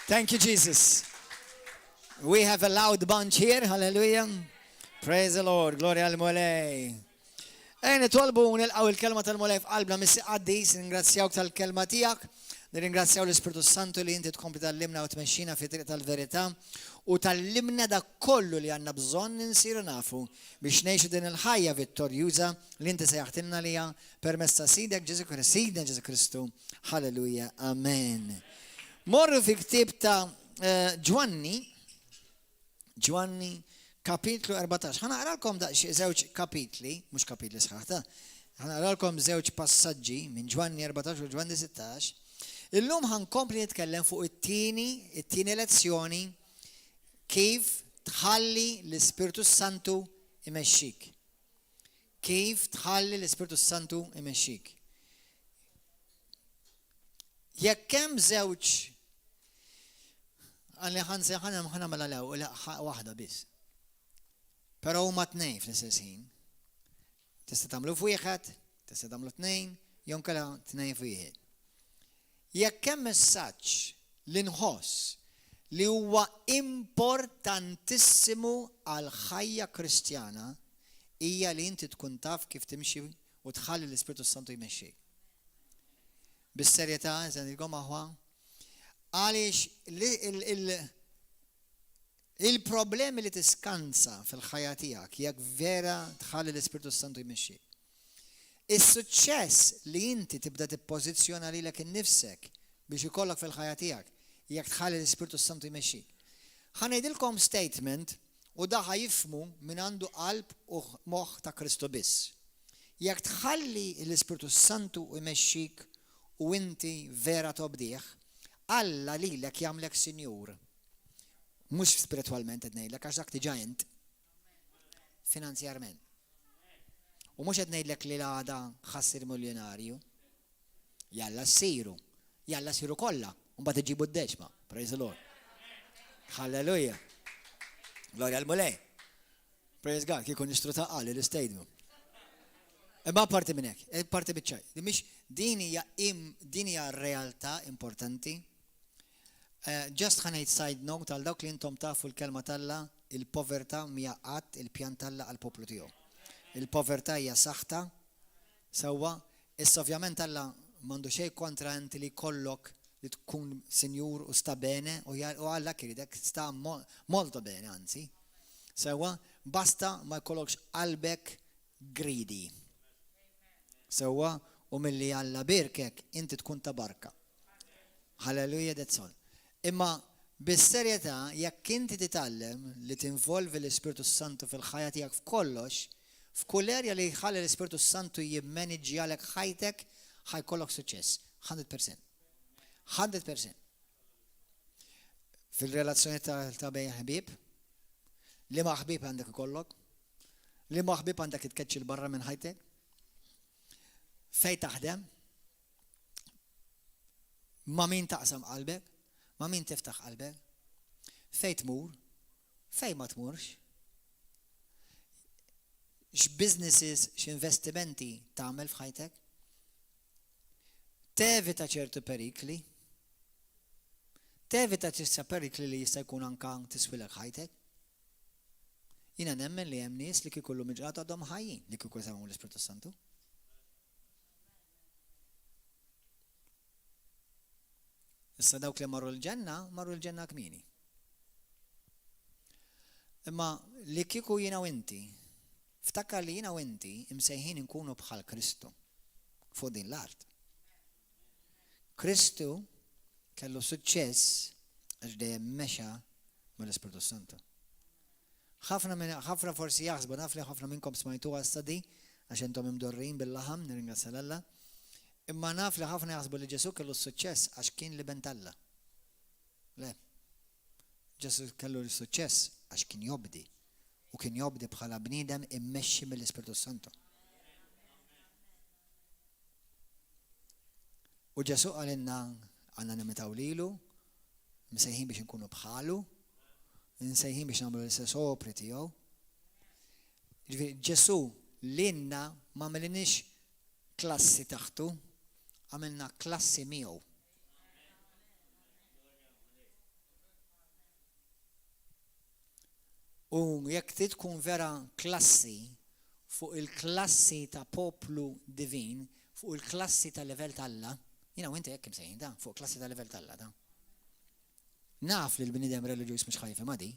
Thank you, Jesus. We have a loud bunch here. Hallelujah. Praise the Lord. Gloria al Mulej. Nitolbu nilqaw il-kelma tal-Mulej f'qalbna missi qaddis, nringrazzjawk tal-kelma tiegħek, nirringrazzjaw l-Ispiritu Santu li inti tkompli tallimna u tmexxina fi triq tal-verità u tallimna dak kollu li għandna bżonn insiru nafu biex ngħixu din il-ħajja vittorjuża li inti sejjaħtilna liha permezz ta' Sidek Ġesu Kristu. Halleluja. Amen. Morru fi ktieb ta' Ġwanni kapitlu 14. Ħana għaralkom żewġ kapitli, mhux kapitli sħaħta. Ħana għaralkom żewġ passaġġi minn Ġwanni 14 u Ġwanni 16. Illum ħankompli nitkellem fuq it-tieni lezzjoni kif tħalli l-Ispiritu Santu imexxik. Kif tħalli l-Ispiritu Santu imexxik. Jekk hemm żewġ għalli ħana mela lew waħda biss. Però huma tnejn fl-istess ħin. Tista' tagħmlu f'wieħed, tista' tagħmlu tnejn, jew kellha tnejn f'wieħed. Jekk hemm messaġġ li nħoss li huwa importantissimu għal ħajja Kristjana hija li inti tkun taf kif timxi u tħalli l-Ispiritu Santu jmexxik. Bis-serjetà, żgħidilkom aħwa, għaliex il-problemi li tiskanza fil-ħajja tiegħek jekk vera tħalli l-Ispiritu Santu jmexxik. Is-suċċess li inti tibda tippożizzjona lilek innifsek biex ikollok fil-ħajja tiegħek jekk tħalli l-Ispiritu Santu jmexxik. Ħanejdilkom statement u da ħajifmu minn għandu qalb u moħħ ta' Kristu biss. Jekk tħalli l-Ispiritu Santu jmexxik u inti vera tobdih, Alla lilek jagħmlek sinjur. Mhux spiritwalment qed ngħidlek għax dak diġà int. Finanzjarment. U mhux qed ngħidlek li għada ħassir miljonarju. Jalla siru kollha, u mbagħad iġibu d-deċma. Praise the Lord. Halleluja. Gloria al Mulej. Praise God, kieku nixtru taqali l-istadium. Imma parti minn hekk, parti biċċaj. Din hija realtà importanti. Just ħanejt side note għal dawk li intom tafu l-kelma talla, il-povertà mija qatt il-pjan talla għal poplu tiegħu. Il-povertà hija saħta, sewwa, issa ovvjament talla m'għandu xejn kontra inti li kollok li tkun sinjur u sta bene u Alla kiridek sta molto bene anzi. Sewwa, basta ma jkollokx qalbek greedy. Sewwa, u milli Alla birkek inti tkun ta' barka. Halleluja, that's all. Imma bis-serjetà jekk inti titgħallem li tinvolvi l-Ispiritu Santu fil-ħajja tiegħek f'kollox, f'kull erja li jħalli l-Ispiritu Santu jimmaneġġjalek ħajtek, ħajkollok suċċess. 100%. 100%. Fil-relazzjoni ta' bejn ħbieb, li ma' ħbieb għandek ikollok, li ma' ħbieb għandek tkeċċil barra minn ħajtek, fejn taħdem, ma' min taqsam qalbek, ma' min tiftaħ qalbek, fejn tmur, fejn ma tmurx, x'businesses, x'investimenti tagħmel f'ħajtek, tevita ċertu perikli, tevita ċertu perikli li jista' jkun anke tiswilek ħajtek. Jiena nemmen li hemm nies li kieku llum il-ġranet għadhom ħajjin li kieku jsemgħu l-Ispiritu Santu. Issa dawk li marru l-ġenna kmini. Imma li kieku jiena u inti, ftakar li jiena u inti imsejħin inkunu bħal Kristu fuq din l-art. Kristu kellu suċċess għax dejjem mexa mal-Ispiritu Santu. Ħafna forsi jaħsbu naf li ħafna minnkom smajtuha stadi għax intom imdorrin bil-laħam, nirringrazzja Alla. Imma naf li ħafna jaħsbu li Ġesu kellu s-suċċess għax kien li bent Alla. Le. Ġesu kellu s-suċċess għax kien jobdi. U kien jobdi bħala bniedem immexxi mill-Ispiritu Santu. U Ġesu għalinna għandna nimitaw lilu, msejħin biex nkunu bħalu, nsejħin biex nagħmlu l-istess opri tiegħu. Ġesu l-inna ma għamilniex klassi taħtu, għamilna klassi miegħu. U jekk trid tkun vera klassi fuq il-klassi ta' poplu divin, fuq il-klassi ta' level tal-Alla, jina u inti jekk imsejn da, fuq klassi ta' level tal-Alla da. Naf li l-bnidem reliġjuż mhux ħajfa ma' di,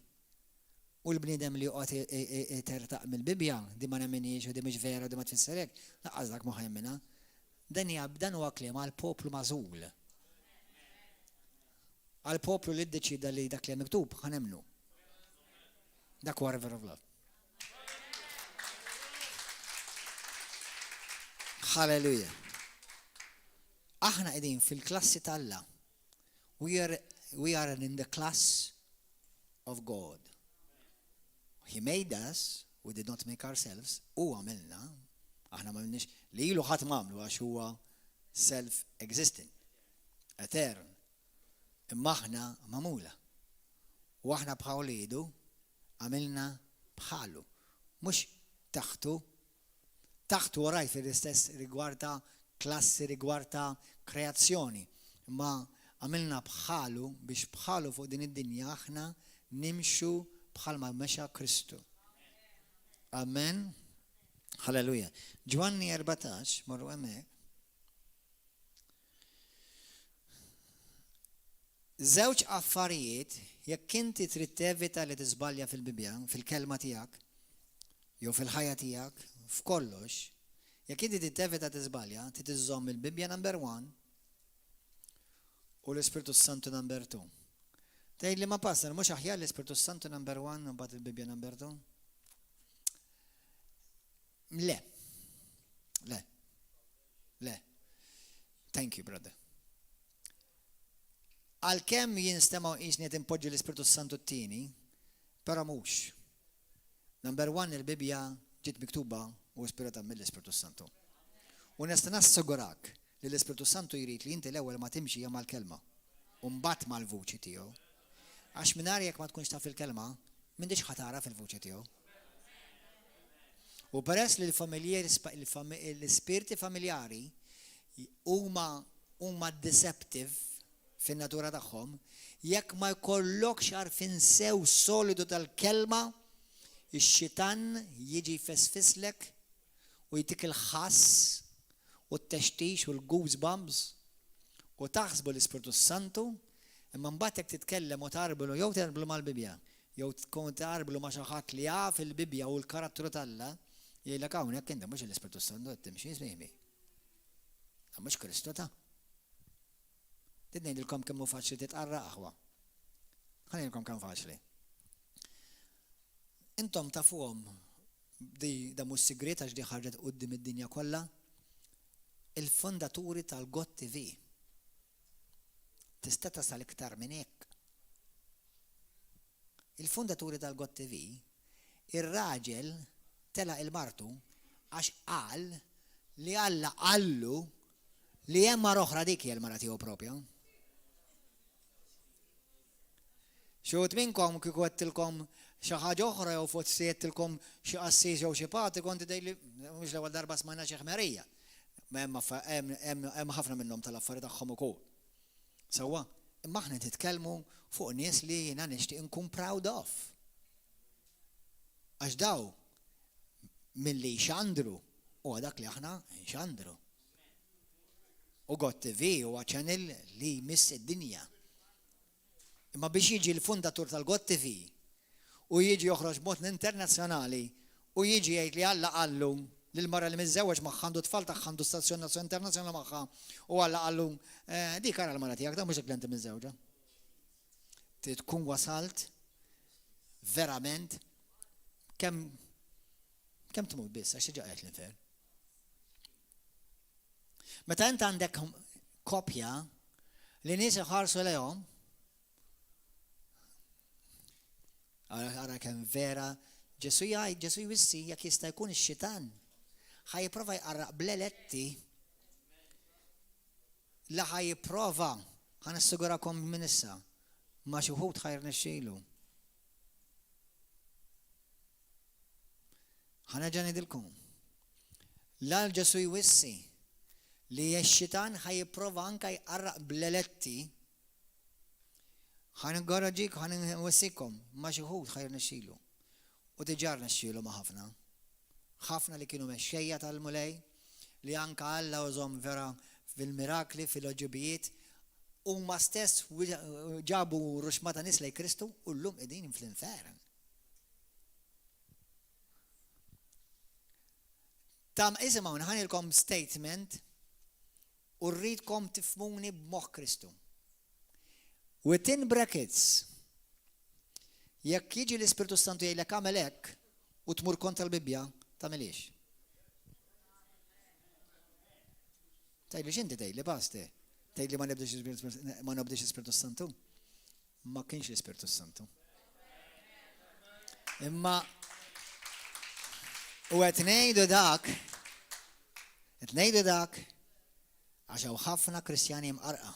u l-bnidem li joqgħod tertaq mill-Bibja, di ma nemminix u di mhux vera u di ma tfisser hekk, laqqas dak ma ħajmina. Dan huwa kliem għal poplu magħżul. Għal poplu li ddeċida li dak li miktub ħanemnu. Dak huwa river of love. Hallelujah. Aħna qegħdin fil-klassi tal-Alla. We are in the class of God. He made us, we did not make ourselves, u għamilna, aħna ma minniex, li ilu ħadd m'għamlu għax huwa self-existing, etern, imma aħna magħmula. U aħna bħal lidu għamilna bħalu, mhux taħtu waraj fil-istess rigward ta' klassi, rigward ta' kreazzjoni, imma għamilna bħalu biex bħalu fuq din id-dinja aħna nimxu bħal ma mexa Kristu. Amen. Halleluja. Ġwanni 14, morru hemmhekk. Żewġ affarijiet jekk inti trid tevita li tiżbalja fil-Bibja, fil-kelma tiegħek, jew fil-ħajja tiegħek, f'kollox, jekk inti trid tevita tiżbalja, trid iżżomm il-Bibja number 1 u l-Ispiritu Santu number 2. Tgħid li ma passa, mhux aħjar l-Ispiritu Santu number 1 u mbagħad il-Bibja number 2? Le. Thank you, brother. Għalkemm jinstemaw qisni qed impoġġi l-Ispiritu Santu t-tieni, però mhux. Number 1 il-Bibja ġiet miktuba u ispirata mill-Ispiritu Santu. U nista' nassigurak li l-Ispiritu Santu jrid li inti l-ewwel ma timxi mal-kelma u mbagħad mal-vuċi tiegħu. Għax mingħajr jekk ma tkunx taf il-kelma, m'intix ħatara fil-vuċi tiegħu. U peress li l-ispirti familjari huma deceptive fin-natura tagħhom, jekk ma jkollokx għarfien sew solidu tal-kelma, ix-xitan jiġi jfesfislek u jtik il-ħass u t-textix u l-goosebumps u taħsbu l-Ispiritu Santu, imma mbagħad jekk titkellem u tarblu jew tarblu mal-Bibja, jew tkun tarblu ma' xi ħadd li jaf il-Bibja u l-karattru tal-Alla, jgħidlek hawnhekk inti mhux l-Ispiritu Santu qed timxi smejmi. Mhux Kristu ta'. Tid ngħidilkom kemm hu faċli titqarra aħwa. Ħanejlkom kemm faċli. Intom tafuhom da mhux sigriet għax di ħarġet quddiem id-dinja kollha, il-fondaturi tal-God TV. Tista' tasal iktar minn hekk. Il-fondaturi tal-God TV, ir-raġel tela il-martu għax qal li Alla qallu li hemm mara oħra dik hija l-mara tiegħu propja. Xut minnkom kieku għedtilkom xi ħaġa oħra jew forsi għedtilkom xi qassis jew xi pati konti dejli mhux l-ewwel darba smajna xi ħmerija. Hemm ħafna minnhom tal-affarijiet tagħhom ukoll. Sewwa, imma aħna titkellmu fuq nies li jiena nixtieq inkun proud of. Għax daw milli xandru u dak li aħna nxandru. U God TV huwa channel li jmiss id-dinja. Imma biex jiġi l-fundatur tal-God TV u jiġi joħroġ b'mod internazzjonali u jiġi jgħid li Alla qallu lil-mara li miżewweġ magħha għandu tfal tagħha għandu stazzjon internazzjonali magħha u Alla qallu dik ara l-mara tiegħek da mhux dik li inti miżewġa. Trid tkun wasalt verament kemm tmut biss għax tiġi qed l-infern. Meta int għandek kopja li nies iħarsu lejhom, ara kemm vera Ġesu jwissi jekk jista' jkun ix-xitan ħajprova jqarraq bleletti la ħajprova ħanassigurakom minn issa ma xi wħud ħajrnexxielu. Ħanerġa' ngħidilkom. La Ġesu jwissi li x-xitan ħajprova anke jqarraq bleletti ħan għaraġik, ħan wissikom, ma xi wħud ħajrnexxielu. U tiġarna xxielu ma' ħafna. ħafna li kienu mexxejja tal-mulej, li anka Alla użhom vera fil-mirakli, fil-oġibijiet, u ma stess ġabu ruxmata nies lejn Kristu u llum qegħdin fl-infern. Isimgħu naħanilkom statement u rridkom tifhmuni b'moħħ Kristu. Within brackets, jekk jiġi l-Ispiritu Santu jgħidlek għamel hekk u tmur kontra l-Bibbja, tagħmelix. Tgħidli x'inti tgħidli basti. Tgħidli ma nibdix l-Ispiritu Santu. Ma kienx l-Ispiritu Santu. Imma u qed ngħidu dak għax hawn ħafna Kristjani mqarqa,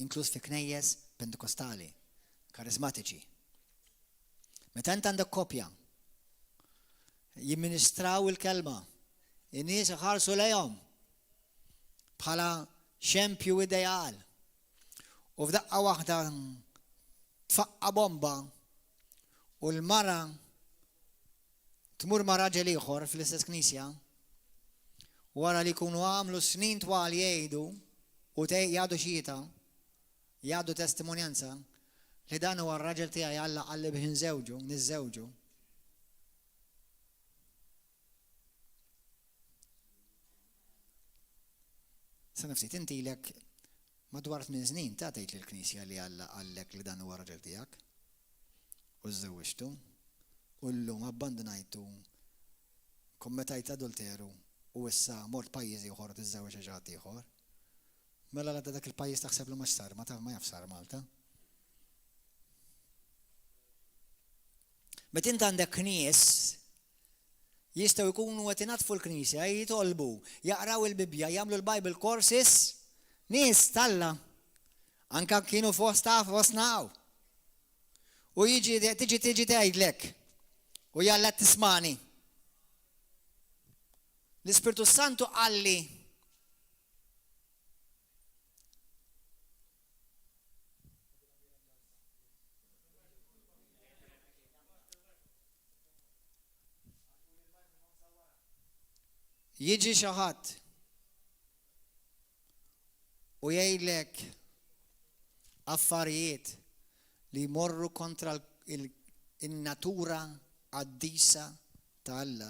inkluż fi knejjes Pentekostali, karizmatiċi. Meta int għandek koppja jimministraw il-kelma, in-nies iħarsu lejhom bħala xempju ideal. U f'daqqa waħda tfaqqa bomba u l-mara tmur ma' raġel ieħor fl-istess knisja wara li jkunu għamlu snin twal jgħidu u jgħadu xieta, jgħadu testimonjanza li dan huwa r-raġel tiegħi Alla qalli biex niżżewġu. Sa nafsit intilek madwar 8 snin ta' tgħid lill-Knisja li Alla qallek li dan huwa r-raġel tiegħek u żżewġtu u llum abbandonajtu, kommetajt adulteru u issa mort pajjiż ieħor tiżżewweġ xi ħadd ieħor. Mela l dak il-pajjiż taħseb li ma sar, ma jaf sar Malta. Meta int għandek nies jistgħu jkunu qed ingħatfu l-Knisja, jitolbu, jaqraw il-Bibbja, jagħmlu l-Bible courses, nies Alla anke kienu fostna hawn. U tiġi tgħidlek u jalla tismani. L-Ispiritu Santu qalli jiġi xi ħadd u jgħidlek affarijiet li jmorru kontra in-natura qaddisa ta' Alla.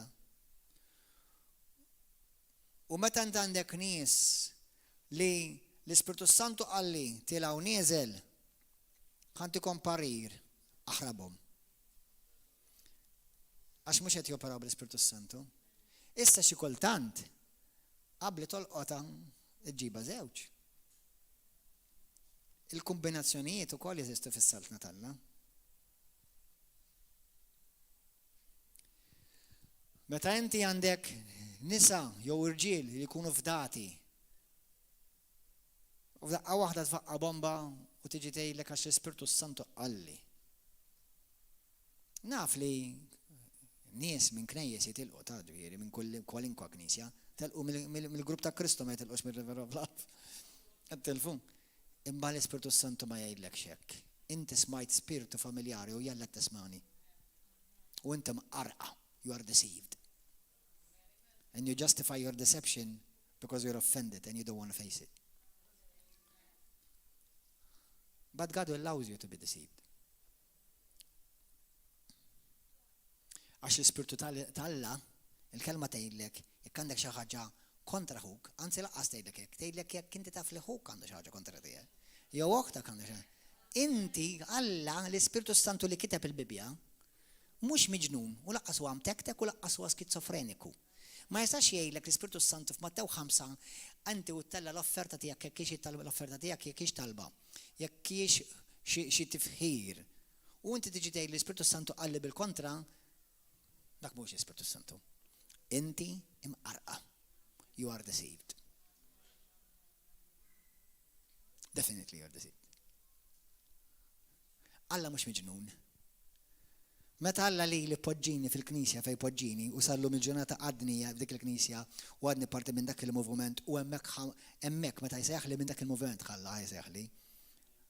U meta int għandek nies li l-Ispiritu Santu qalli tilgħu nieżel ħantikom parir aħrabhom. Għax mhux qed joperaw bl-Ispiritu Santu. Issa xi kultant qabli tolqota ġġibha żewġ. Il-kombinazzjonijiet ukoll jeżistu fis-saltna tagħna. Meta inti għandek nisa jew irġiel li jkunu fdati u f'daqqa waħda tfaqqa bomba u tiġi tgħidlek għax l-Ispiritu Santu qalli. Naf li nies minn knejjes jitilqu ta' ġifieri minn kwalinkwa knisja, telqu mill-grupp ta' Kristu ma jitilqux mir-River of Love. Għattilfu. Imma l-Ispiritu Santu ma jgħidlek hekk. Inti smajt spiritu familjari u jalla tismani. U inti mqarqa, you are deceived. And you justify your deception because you're offended and you don't want to face it. But God allows you to be deceived. Għax l-Ispiritu tal-Alla, il-kelma tgħidlek, jekk għandek xi ħaġa kontra ħuk, anzi laqqas tgħidlek hekk, tgħidlek jekk inti taf li ħuk għandu xi ħaġa kontra tiegħek. Jew oħtek għandu xi ħaġa. Inti Alla, l-Ispiritu Santu li kiteb il-Bibbja, mhux miġnun u laqqas huwa mtektek u laqqas huwa skizofreniku. Ma jistax jgħidlek l-Ispiritu Santu f'Mattew 5 anti u tella l-offerta tiegħek jekk hix l-offerta tiegħek jekk hix talba, jekk hix xi tifħir. U inti tiġi tgħid l-Ispiritu Santu qalli bil-kontra, dak mhux l-Ispiritu Santu. Inti imqarqa. You are deceived. Definitely you are deceived. Alla mhux miġnun. Meta Alla li poġġini fil-Knisja fej poġġini u sallum il-ġurnata għadnija f'dik il-Knisja u għadni parti minn dak il-moviment u hemmhekk meta jsejjaħli minn dak il-moviment ħalla jsejjaħli.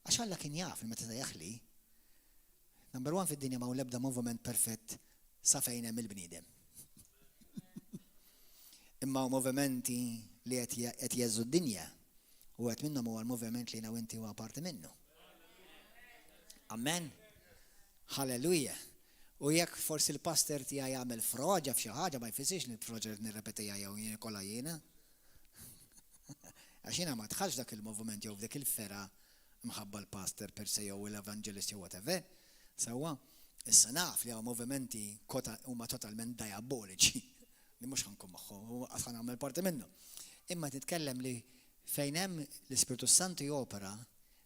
Għax Alla kien jaf meta jsejjaħli. Number one fid-dinja ma' l-ebda moviment perfett sa fejn hemm il-bniedem. Imma movimenti li qed jeżu d-dinja u qed minnhom huwa l-moviment li jiena u inti huwa parti minnu. Amen. Halleluja. U jekk forsi l-pastor tiegħi jagħmel froġa f'xi ħaġa ma jfissirx li l-froġa nirrepetija jew jien kollha jiena. Għax jiena ma dħalx dak il-moviment jew f'dik il-fera mħabba l-pastor per se jew l-evangelist jew whatever. Sewwa, issa naf li hawn movimenti huma totalment diaboliċi. Li mhux ħankun magħhom, u qatt nagħmel parti minnu. Imma titkellem li fejn hemm l-Ispiritu Santu jopera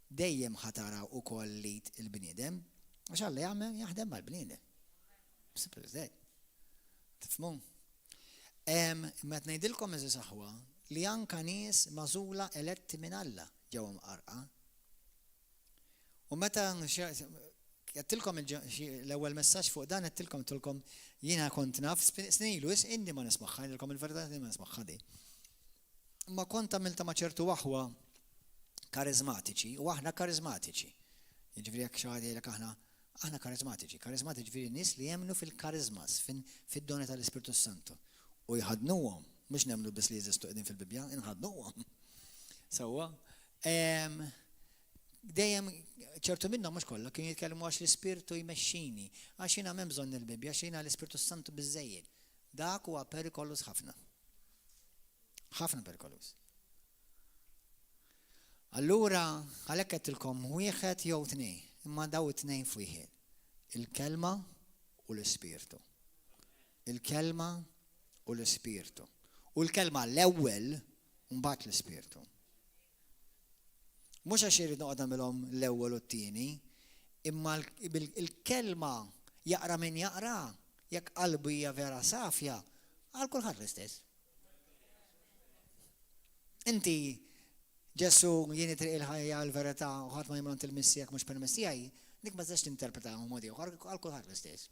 dejjem ħatara wkoll lid il-bniedem għax Alla jagħmel jaħdem mal-bniedem. Simple as that. Tifhmu? Imma qed ngħidilkom eżis aħwa li anke nies magħżula eletti minn Alla ġew mqarqa. U meta għattilkom l-ewwel messaġġ fuq dan għattilkom jiena kont naf snilu inni ma nismaħħa, għidilkom il-verità ma nismaħħa di. Ma kont għamilta ma' ċertu waħwa karizmatiċi u aħna karizmatiċi. Jiġifieri jekk xi ħadd jgħidlek aħna karizmatiċi. Karizmatiċi ġifieri nies li jemmnu fil-karizmas, fid-doni tal-Ispiritu Santu. U jħadnuhom, mhux nemmnu biss li jeżistu qegħdin fil-Bibja, inħadnuhom. Sewwa, dejjem ċertu minnhom mhux kollha kienu jitkellmu għax l-Ispirtu jmexxini, għax jiena m'hemm bżonn il-Bibja, għax jiena l-Ispirtu Santu biżżejjed. Dak huwa perikolus ħafna. Ħafna perikolus. Allura għalhekk qedtilkom wieħed jew tnejn, imma daw it-tnejn f'wieħed. Il-kelma u l-Ispirtu. Il-kelma u l-Ispirtu. U l-kelma l-ewwel mbagħad l-Ispirtu. Mhux għax irid noqgħod nagħmilhom l-ewwel u t-tieni, imma il-kelma jaqra min jaqra, jekk qalbu hija vera safja, għal kulħadd l-istess. Inti Ġessu jien triq il-ħajja l-verità u ħadd ma jimront il-missijak mhux permessi tiegħi, dik ma tistax tinterpretahom modi oħra għal kulħadd l-istess.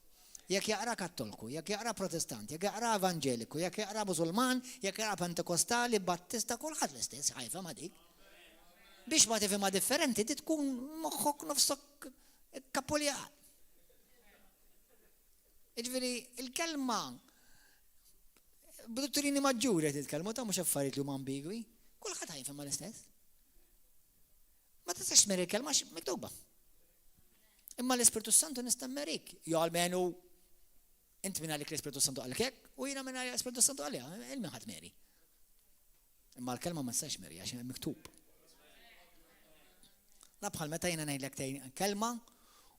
Jekk jaqra Kattoliku, jekk jaqra Protestant, jekk jaqra Evangeliku, jekk jaqra Musulman, jekk jaqra Pentekostali, Battista, kulħadd l-istess, ħajfa ma dik. Biex ma tifhimha differenti, ti tkun moħħok nofsok kapuljan. Jiġifieri il-kelma b'dottorini maġġuri titkellmu ta' mhux affarijiet li huma ambigwi, kulħadd ħajfhem l-istess. Ma tistax tmeri l-kelma miktuba. Imma l-Ispiritu Santu nista' mmerik. Jew almenu int minn għalik l-Ispiritu Santu għalek hekk u jiena minn għalik l-Ispiritu Santu għalija, il-min ħadd meri. Imma l-kelma ma tistax meri għax hemm miktub. Bħal meta jiena ngħidlek tgħid kelma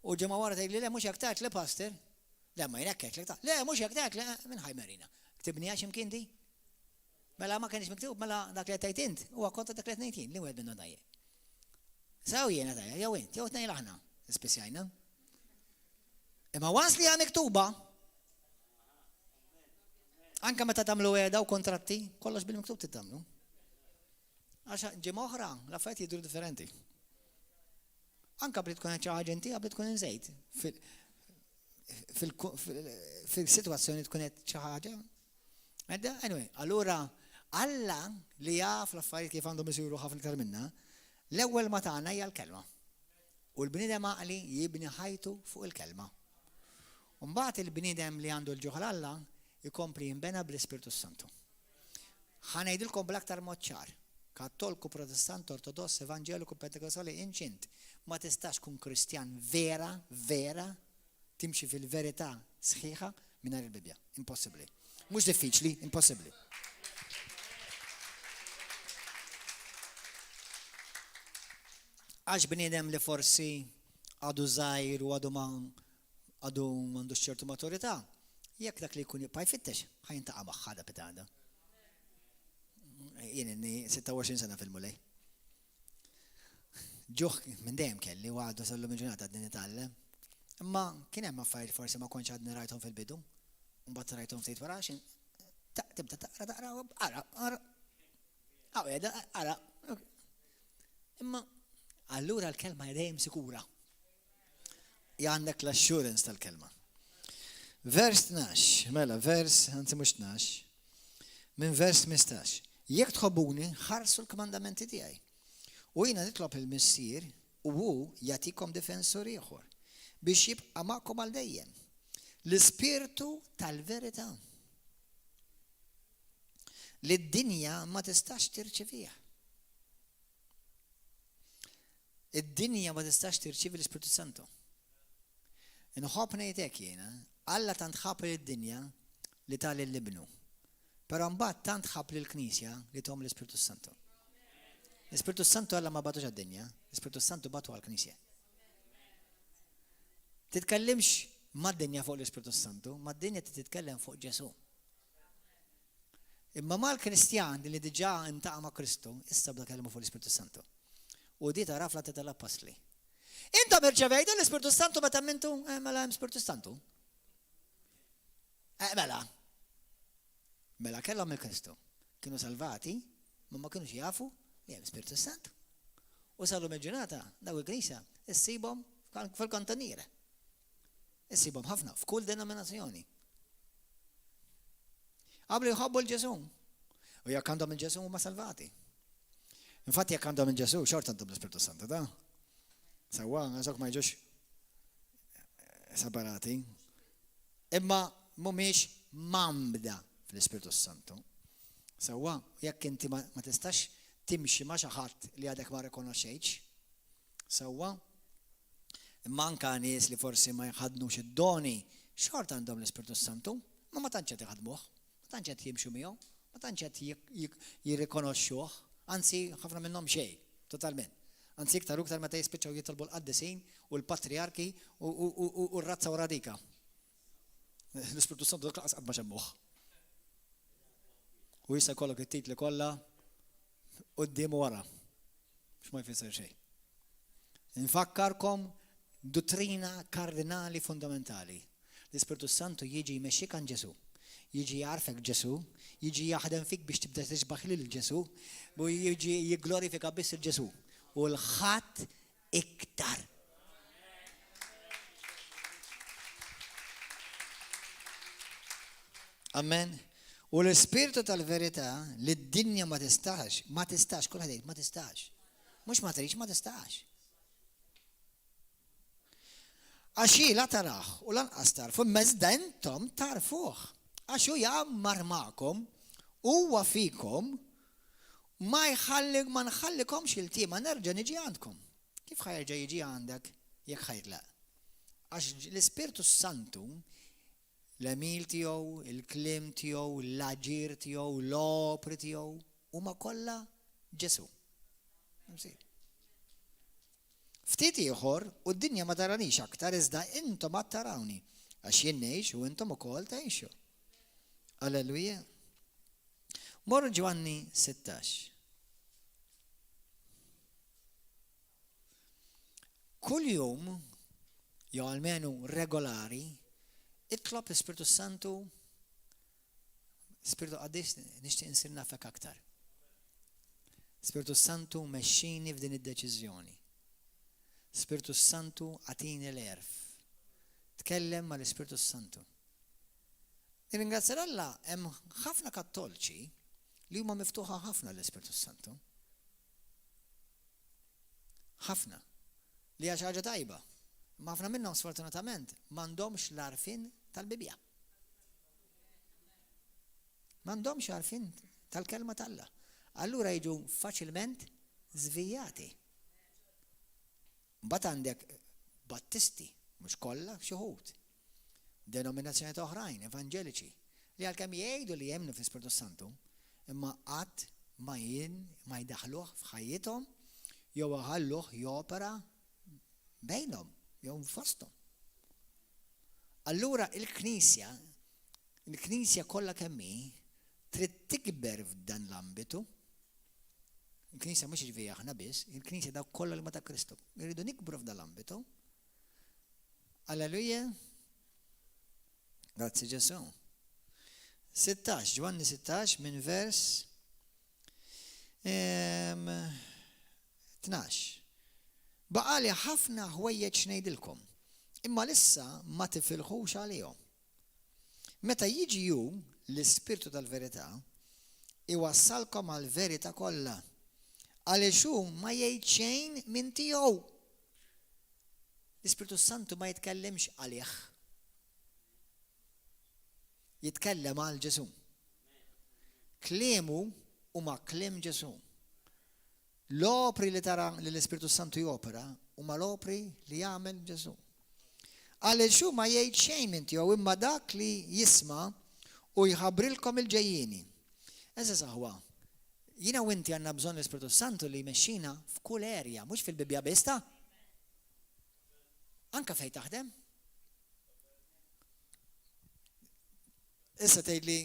u ġimgħa wara tgħidli le mhux hekk tgħid le pastor. Le ma jien hekk tgħid le mhux hekk tgħid le minn ħajmerina. Ktibni għax imkien di? Mela ma kienx miktub, mela dak li tgħid int huwa kontra dak li ngħid jien li wieħed minnu dajjeb. Saw jiena tajja, jew int, jew tnejn aħna, spessjajna. Imma wans li hija miktuba, anke meta tagħmlu għeda u kontratti, kollox bil-miktub titagħmlu. Għax ġimgħa oħra l-affarijiet jidhru differenti. Anke brid tkun xi ħaġa inti brid tkun inżejt. Fil-sitwazzjoni tkun qed xi ħaġa. Anyway, allura Alla li jaf l-affarijiet kif għandhom isiru ħafna iktar minnha, l-ewwel ma tagħna hija l-kelma. U l-bniedem għaqli jibni ħajtu fuq il-kelma. U mbagħad il-bniedem li għandu l-ġuħ Alla jkompli jinbena bl-Ispiritu Santu. Ħanejdilkom bl-aktar mod ċar. Kattoliku, Protestant, Ortodoss, Evangeliku, Pentekostali, inċint ma tistax kun Kristjan vera, timxi fil-verità sħiħa mingħajr il-Bibja. Impossibbli. Mhux diffiċli, impossibbli. Għax bniedem li forsi għadu żgħir u għadu m'għandux ċertu maturità, jekk dak li jkun jibqa' jfittex, ħajintaqa' maħħada pitada. Jien inni 26 sena fil-mulej. Ġuħ minn dejjem kelli u għadu sallu minn ġurnata għadni nitgħallem. Imma kien hemm affarijiet forsi ma kontx għadni rajthom fil-bidu, mbagħad rajthom ftit wara xi tibda taqra. Ara. Imma allura l-kelma dejjem sikura. Għandek l-assurance tal-kelma. Vers 12, mela, anzi mhux 12, minn vers 15. Jekk tħobbuni, ħarsu l-komandamenti tiegħi. U jiena nitlob il-missier u hu jagħtikom difensur ieħor biex jibqa' magħkom għal dejjem. L-ispirtu tal-verità li d-dinja ma tistax tirċivija. Id-dinja ma tistax tirċivi l-Ispirtu Santu. Inħobb ngħidlek jiena, Alla tant ħab lid-dinja li tali l-ibnu. Però mbagħad tant ħab lill-Knisja li tom l-Ispirtu Santu. L-Ispirtu Santu Alla ma batux għad-dinja, l-Ispirtu Santu batu għall-Knisja. Titkellimx mad-dinja fuq l-Ispirtu Santu, mad-dinja titkellem fuq Ġesu. Imma mal-Kristjan li diġà intaqa' ma' Kristu, issa bda kellmu fuq l-Ispirtu Santu. U di tara fl-Atti tal-Apostli. Intom irċevejtu l-Ispirtu Santu meta mintu mela hemm Ispirtu Santu? Mela kellhom il-Kristu. Kienu salvati, ma kienux jafu li hemm Ispirtu Santu. U salu il-ġurnata daw il-Knisja issibhom fil-kontaniere. Issibhom ħafna f'kull denominazzjoni. Qablu jħobbu l-Ġesu. U jekk għandhom il-Ġesu huma salvati. Infatti jekk għandhom il-Ġesu, xort għandhom l-Ispirtu Santu, da? Sewwa, għazok ma jġux separati. Imma mhumiex mambda fl-Ispirtu Santu. Sewwa, jekk inti ma tistax timxi ma' xi ħadd li għadek ma rikonoxxejtx. Sewwa, imma anke nies li forsi ma jħadnux id-doni, xort għandhom l-Ispirtu Santu, ma tantx qed iħadmuh. Ma tantx qed jimxu miegħu, ma tantx qed jirrikonoxxuh, anzi ħafna minnhom xejn, totalment. Anzi iktar meta jispiċċaw jitolbu l-qaddisin u l-patriarki u r-razza u radika. L-Ispirtu Santu dak laqas qatt ma xemmuh. U jista' jkollok it-titli kollha quddiem u wara. Biex ma jfisser xejn. Infakkarkom dottrina kardinali fundamentali. L-Ispirtu Santu jiġi jmexxik għand Ġesu. Jiġi jarfek Ġesu, jiġi jaħdem fik biex tibda tixbaħ lil Ġesu, u jiġi jigglorifika biss il-Ġesu. U l-ħadd iktar. Amen. U l-Ispirtu tal-verità li d-dinja ma tistax, kull ħadejt ma tistax. Mhux ma trix, ma tistax. Għaxi la taraħ u lanqas tarfu, meżda intom tarfuh. Għaxu jgħammar ma'kom, huwa fikom, ma nħallikomx il-tima nerġa' niġi għandkom. Kif ħajrġa' jiġi għandek jekk ħajtlaq? Għax l-Ispirtu Santu, l-emil tiegħu, il-klim tiegħu, l-aġir tiegħu, l-opri tiegħu, huma kollha Ġesu. Ftit ieħor u d-dinja ma taranix aktar iżda intom ma tarawni għax jien ngħix u intom ukoll tgħixu. Alleluja. Morru Ġwanni 16. Kull jum, jew almenu regolari, itlob l-Ispirtu Santu, Spiritu Qaddis nixtieq insir nafek aktar. Spiritu Santu mexxini f'din id-deċiżjoni. Spiritu Santu għatini l-erf. Tkellem mal-Ispiritu Santu. Ringrazzja Alla, hemm ħafna kattolċi li huma miftuħa ħafna l-Ispiritu Santu. Ħafna. Li hija xi ħaġa tajba. Ma ħafna minnhom sfortunatament m'għandhomx l-għarfien tal-Bibja. M'għandhomx għarfien tal-kelma tal-Alla. Allura jiġu faċilment żvijati. Mbagħad għandek Battisti, mhux kollha xi wħud. Denominazzjonijiet oħrajn, evanġeliċi, li għalkemm jgħidu li jemmnu fl-Ispirtu Santu, imma qatt ma jdaħluh f'ħajjithom jew ħalluh jopera bejnhom jew fosthom. Allura il-Knisja kollha kemm hi trid tikber f'dan l-ambitu. Il-Knisja mhux jiġifieri aħna biss, il-Knisja dawk kollha li ma ta' Kristu. Irridu nikbru f'dan l-ambitu. Alleluja. Grazzi Ġesu. 16, Ġwanni 16 minn vers 12. Baqali ħafna ħwejjeġ ngħidilkom, imma lissa ma tifilħux għalihom. Meta jiġi jum l-Ispirtu tal-verità, iwassalkom għall-verità kollha. Għaliex hu ma jgħid xejn minn tiegħu. L-Ispirtu Santu ma jitkellimx għalih. jitkellem għal Ġesu. Kliemu huma kliem Ġesu. L-opri li tara li l-Ispiritu Santu jopera huma l-opri li jagħmel Ġesu. Għaliex hu ma jgħid xejn minn tiegħu imma dak li jisma' u jħabbrilkom il-ġejjieni. Eża saħwa, jiena u inti għandna bżonn l-Ispiritu Santu li jmexxina f'kull erja, mhux fil-Bibja biss. Anka fejn taħdem. Issa tgħidli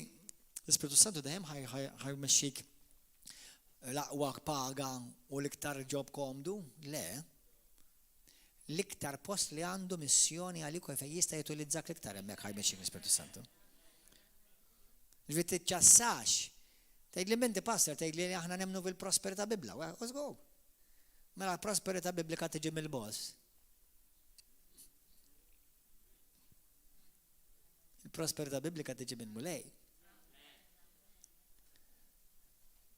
l-Ispiritu Santu dejjem ħajmexxik l-aqwa paga u l-iktar ġob komdu? Le. L-iktar post li għandu missjoni għalik u fejn jista' jutilizzak l-iktar hemmhekk ħajmexxik l-Ispiritu Santu. Ġifieri tiċċassax. Tgħidli menti pastor, tgħidli li aħna nemmnu fil-prosperità Bibla. Let's go. Mela l-prosperità biblika tiġi mill-boss. Il-prosperità biblika tiġi minn mulej.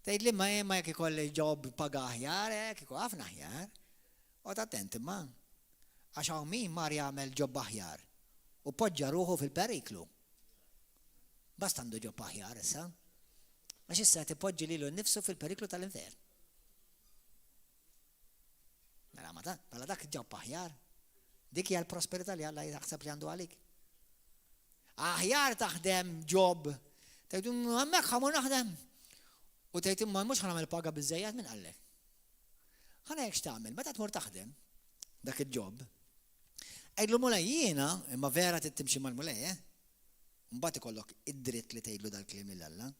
Tgħidli ma jekk ikolli ġob paga aħjar, jekk ikun ħafna aħjar. Qgħod attent imma. Għax hawn min mar jagħmel ġob aħjar u poġġa ruħu fil-periklu. Basta għandu ġob aħjar issa. Għax issa tipoġġi lilu nnifsu fil-periklu tal-infern. Mela bħala dak ġob aħjar. Dik hija l-prosperità li Alla jaħseb li għandu għalik. Aħjar taħdem ġob, tgħidu hemmhekk ħamur naħdem. U tgħid imma mhux ħanagħmel paga biżżejjed minn qallek. Ħana hekk x'tagħmel, meta tmur taħdem dak il-ġob. Għidlu mulej jiena, imma vera tittimxi mal-mulej, mbagħad ikollok id-dritt li tgħidlu dal-kliem lil Alla.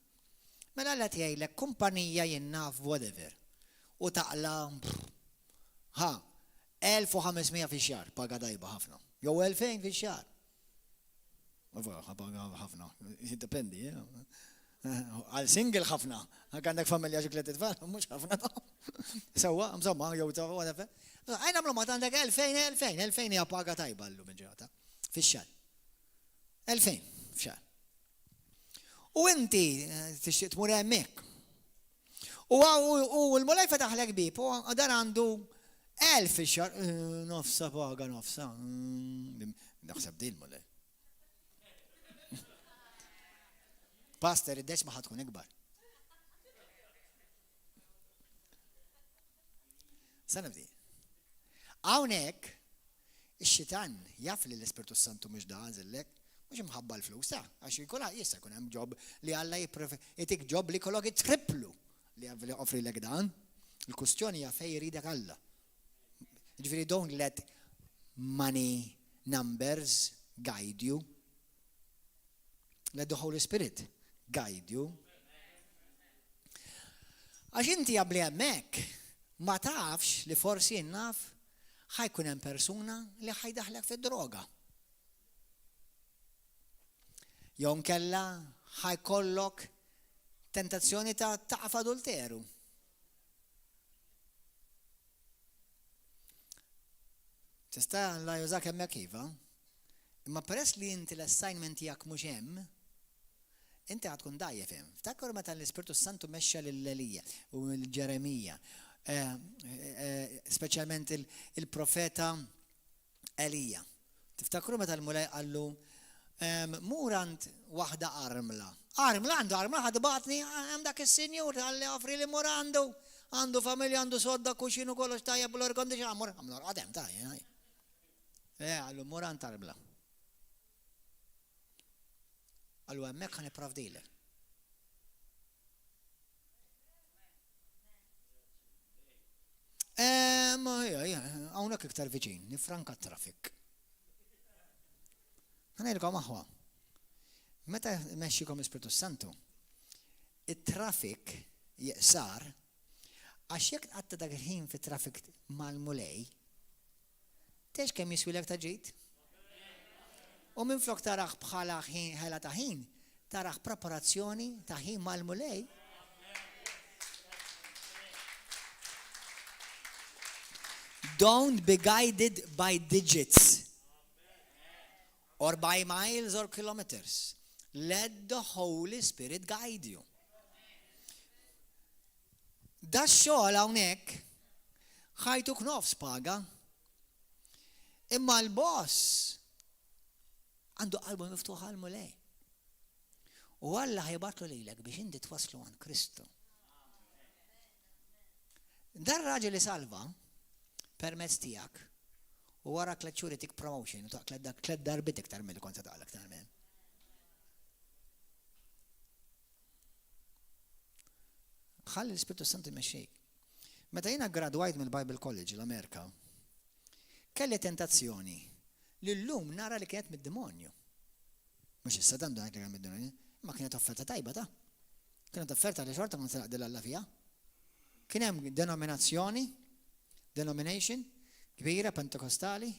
Mela Alla tgħidlek kumpanija jinnaf whatever. U taqla 1500 fix-xahar, paga dajba ħafna. Jew 2000 fix-xahar. ħafna, jiddependi, għal single ħafna, għandek familja ġiklet it-tfal, mux ħafna, sewa, mżomma, jew ta' whatever. Għajna mlu ma għandek 2000 hija paga tajba l-lum ġurnata, fix-xahar. 2000 fix-xahar. U inti tixtieq tmur hemmhekk. U l-mulej fetaħlek bib, u dan għandu 1000 fix-xahar, nofsa paga, nofsa. Naħseb din mulej. Pastor, id-deċ ma ħatkun ikbar. Sanabdi. Hawnhekk ix-xitan jaf li l-Ispiritu Santu mhux daħżillek, mhux imħabba l-flus ta' għax jkollha jista' jkun hemm ġob li Alla jtik ġob li jkollok triplu li offrilek dan. Il-kustjoni hija fejn jridek Alla. Ġifieri don't let money numbers guide you. Let the Holy Spirit guide you. Għax inti għabli hemmhekk ma tafx li forsi innaf ħajkun hemm persuna li ħajdaħlek fid-droga. Jew nkella ħajkollok tentazzjoni ta' taqaf adulteru. Tista' Alla jużak hemmhekk iva. Imma peress li inti l-assignment tiegħek mhux hemm, inti tkun dajjef hemm. Ftakkur meta l-Ispiritu Santu mexxa lil-Elija u l-Ġeremija, speċjalment il-profeta Elija. Tiftakru meta l-mulej qallu murant waħda armla. Għandu armla ħadbatni hemm dak is-sinjur għalli offri li mur għandu familja, għandu sodda kuxinu kollox tajjeb l orkondix għamur għadem tajjeb. Għallu murant armla. Għallu hemmhekk ħan ipprovdilek. Hawnhekk iktar viċin, nifranka t-traffic. Ħanejlkom aħwa. Meta mexxikom l-Ispiritu Santu, it-traffic jeqsar għax jekk tqatta dak il-ħin fit-traffic mal-mulej, tex kemm jiswilek ta' ġid? U minflok taraħ bħala ħela ta' ħin, taraħ preparazzjoni ta' ħin mal-mulej. Don't be guided by digits or by miles or kilometers. Let the Holy Spirit guide you. Da xogħol hawnhekk ħajtuk nofs paga. Imma l-boss għandu qalbu miftuħ għal-mulej. U Alla ħajbatlu lilek biex inti twaslu għand Kristu. Dar raġel li salva permezz tiegħek u wara tliet xhur tik promotion u taqled dak tliet darbit iktar milli kont se taqlek tal-men. Ħalli l-Ispirtu Santu jmexxik. Meta jiena gradwajt mill-Bible College l-Amerika, kelli tentazzjoni li llum nara li kienet mid-demonju. Mhux issa dan dak li kien mid-demonju, ma kienet offerta tajba ta'. Kienet offerta li xorta kont naqdel Alla fiha. Kien hemm denomination kbira pentekostali,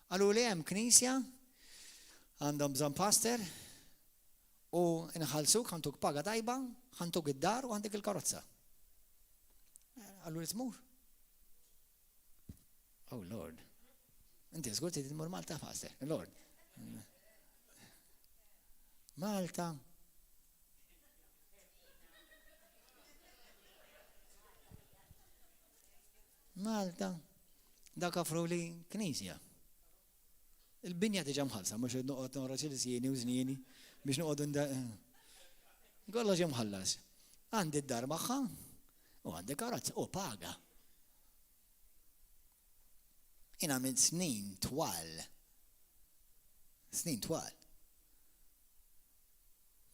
għalu li hemm knisja għandhom bżonn pastor u inħallsuk ħantuk paga tajba, ħantuk id-dar u għandek il-karozza. Għallu li tmur. Oh Lord. Inti żgur trid tmur Malta pastor. Lord. Malta. Malta. Dak offru li knisja. Il-binja diġà mħallsa, mhux noqgħod nora ċilsjieni u żnieni biex noqogħdu kollox hemm mħallas. Għandi d-dar magħha u għandi karozza u paga. Jiena minn snin twal.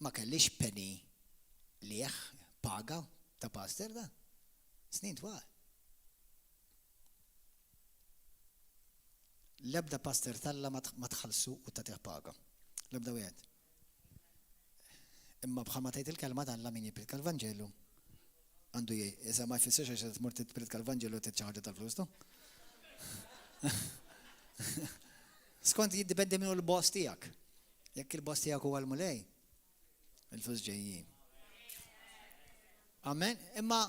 Ma kellix penny liħ paga ta' pastor da. Snin twal. L-ebda pastor talla ma tħallsu u tagħtih paga. L-ebda wieħed. Imma bħalma tgħid il-kelma talla min jipredika l-Vanġelu. Għandu issa ma jfissirx għax tmur titpredika l-Vanġelu u titċaħġa tal-flus tu. Skont jiddependi minnu l-boss tiegħek. Jekk il-boss tiegħek huwa l-mulej, il-flus ġejjin. Amen. Imma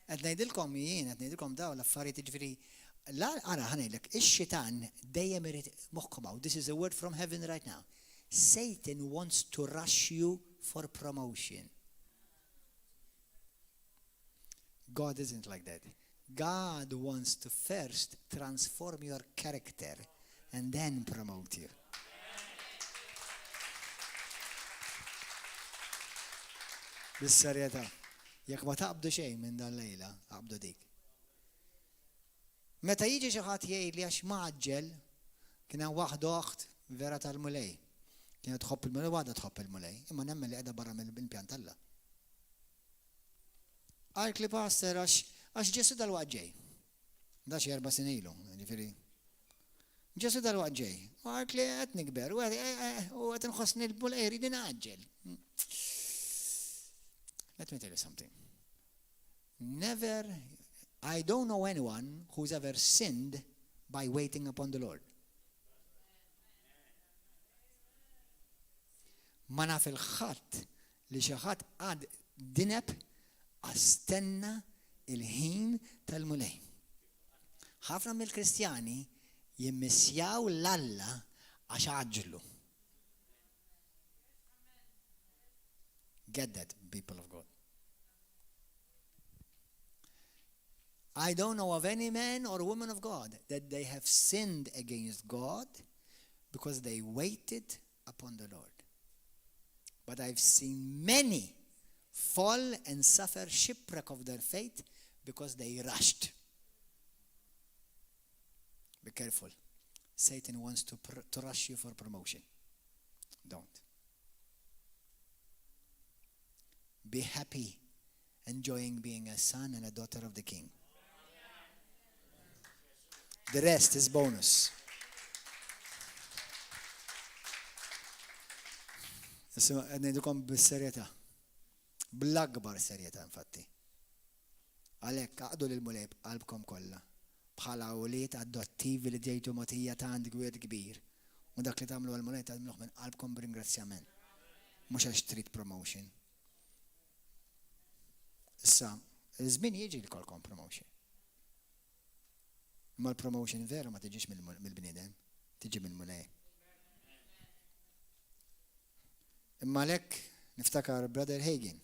qed ngħidilkom daw l-affarijiet jiġifieri. La, ara ħanejlek, ix-xitan dejjem irid moħħkom hawn. This is a word from heaven right now. Satan wants to rush you for promotion. God isn't like that. God wants to first transform your character and then promote you. Bis-serjetà, jekk ma taqbdu xejn minn dan lejla, aqbdu dik. Meta jiġi xi ħadd jgħid li għax maġġel kien hemm waħda oħt vera tal-mulej. Kienet tħobb il-mulej waħda tħobb il-mulej, imma nemmen li qiegħda barra mill-pjan Alla. Għalt li pastor għax Ġesu dal-waqt ġej. Da xi 4 snin ilu, jiġifieri. Ġesu dal-waqt ġej. Għalt li qed nikber u qed inħossni l-mulej jrid ingħaġġel. Let me tell you something. I don't know anyone who's ever sinned by waiting upon the Lord. Ma naf il-ħadd li xi ħadd għad dineb għastenna il-ħin tal-mulej. Ħafna mill-Kristjani jimmissjaw l-Alla għax għaġġlu. Get that, people of God. I don't know of any man or woman of God that they have sinned against God because they waited upon the Lord. But I've seen many fall and suffer shipwreck of their faith because they rushed. Be careful. Satan wants to rush you for promotion. Don't. Be happy, enjoying being a son and a daughter of the King. The rest is bonus. Issa ngħidulkom bis-serjetà. Bl-akbar serjetà infatti. Għalhekk għaqdu lil mulej qalbkom kollha bħala awliet adottivi li ġejtu mogħtija ta' għand gwiet kbir. U dak li tagħmlu għall-mulej tagħmluh minn qalbkom b'ringrazzjament. Mhux għax trid promotion. Issa, iż-żmien jiġi li kolkom promotion. Ma l-promotion vera ma tiġix mill-bniedem, tiġi mill-mulej. Imma lek niftakar Brother Hagin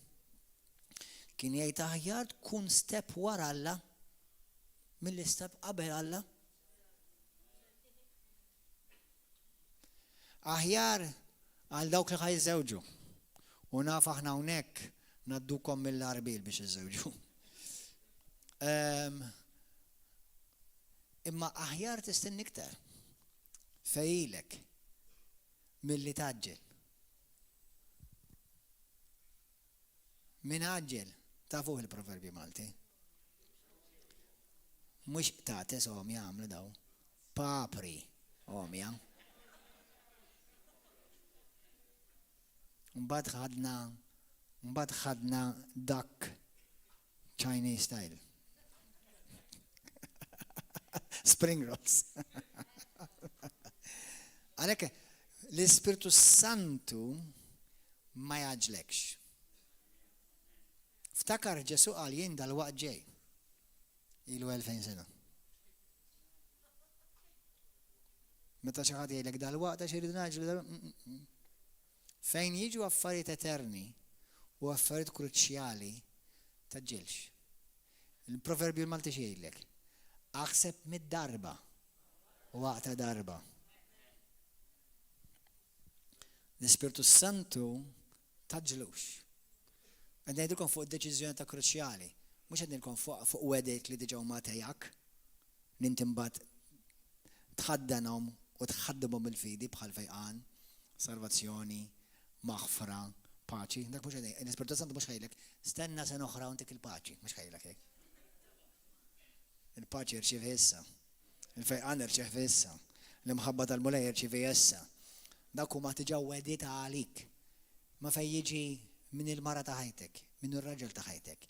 kien jgħid aħjar tkun step wara Alla mill-istep qabel Alla. Aħjar għal dawk li ħajżewġu U naf aħna hawnhekk naddukom mill-arbil biex iżewġu. Imma aħjar tistenni iktar fejlek milli taġġel. Min aġġel tafuh il-proverbi Malti. Mhux tates omja għamlu daw. Papri omja. Mbagħad ħadna duck Chinese style. Spring rolls. Għalhekk l-Ispiritu Santu ma jaġlekx. Ftakar Ġesu qal jien dal-waqt ġej. Ilu 2000 sena. Meta xi ħadd jgħidlek dal-waqt għax iridu naġlu fejn jiġu affarijiet eterni u affarijiet kruċjali taġġilx. Il-proverbju Malti jgħidlek aħseb mid-darba waqta darba. L-Ispiritu Santu taġġlux. Għed ngħidilkom fuq deċiżjoni ta' kruċjali, mhux qed ngħidilkom fuq wedek li diġà huma tejjak, ninti mbagħad tħaddanhom u tħaddimhom il-fidi bħal fejqan, salvazzjoni, maħfra, paċi. Dak mhux qed l-Ispiritu Santu mhux ħejlek, stenna sena oħra u ntik il-paċi, mhux ħejlek hekk. Il-paċi irċievi issa, il-fejqan irċievi issa, l-imħabba tal-mulej irċievi issa. Dak huma diġà wedita għalik. Ma fejn jiġi min il-mara ta' ħajtek, min ir-raġel ta' ħajtek.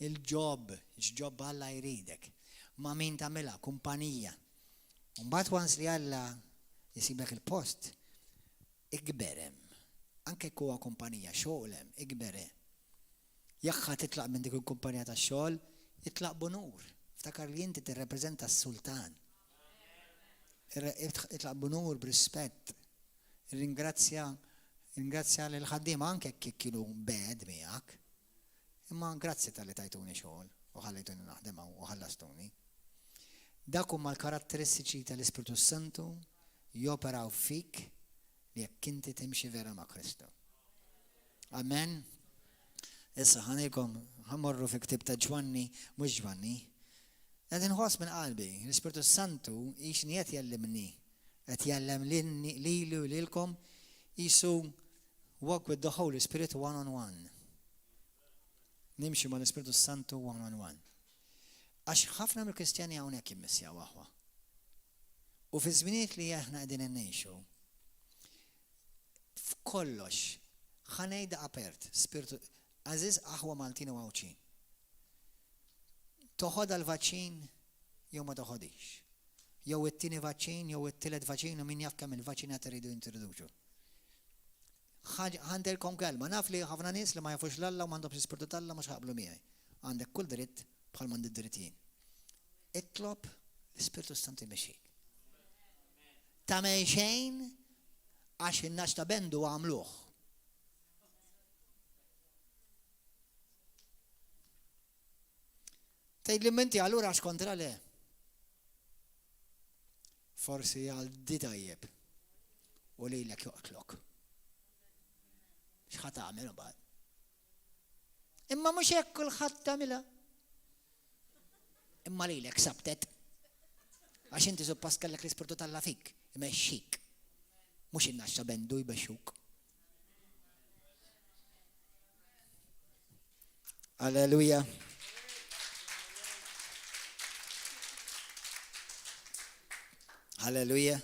Il-ġob Alla jridek. Ma' min tagħmilha, kumpanija. Mbagħad wans li Alla jisiblek il-post, ikberem. Anke huwa kumpanija, xogħolem, ikberem. Jekk titlaq minn dik il-kumpanija tax-xogħol, itlaq bunur. Ftakar li inti tirrepreżenta s-sultan. Itlaq bunur b'rispett. Ringrazzja l-ħaddiema anke jekk kienu bad miegħek. Imma grazzi tal-li tajtuni xogħol u ħallejtuni naħdem u ħallastuni. Dak huma l-karatteristiċi tal-Ispiritu Santu joperaw fik li jekk inti timxi vera ma' Kristu. Amen. Issa ħamorru fi ktieb ta' Ġwanni, mhux Ġwanni. Qed inħoss minn qalbi, l-Ispiritu Santu ixni qed jellimni, qed jellem lilu lilkom jisu walk with the Holy Spirit one-on-one. Nimxi ma l-Ispiritu Santu one-on-one. Għax ħafna mill-Kristjani hawnhekk jimmissjaw aħwa. U fi żminijiet li aħna qegħdin innejxu, f'kollox ħanejda apert, Spiritu Aziz aħwa Maltin u Għawċin. Toħodha l-vaċin jew ma toħodix. Jew it-tieni vaċin, jew it-tielet vaċin u min jaf kemm il-vaċinat iridu jintroduċu. Ħandelkom kelma, naf li ħafna nies li ma jafux l-Alla u m'għandhomx l-Ispiritu tal-Alla mhux ħaqblu miegħi. Għandek kull dritt bħal m'għandi d-dritt jien. Itlob l-Ispiritu Santu jmexxik. Tagħmel xejn għax in-nax ta' bendu għamluh. Tgħidli inti allura għax kontra le. Forsi għal di tajjeb u lilek joqtlok. X'ħat tagħmel imbagħad? Imma mhux hekk kulħadd tagħmilha. Imma lilek sabtet. Għax inti suppost kellek l-Ispiritu tal-Alla fik, imexxik. Mhux in-naxxa bendu jbexxuk. Alleluja. Alleluja.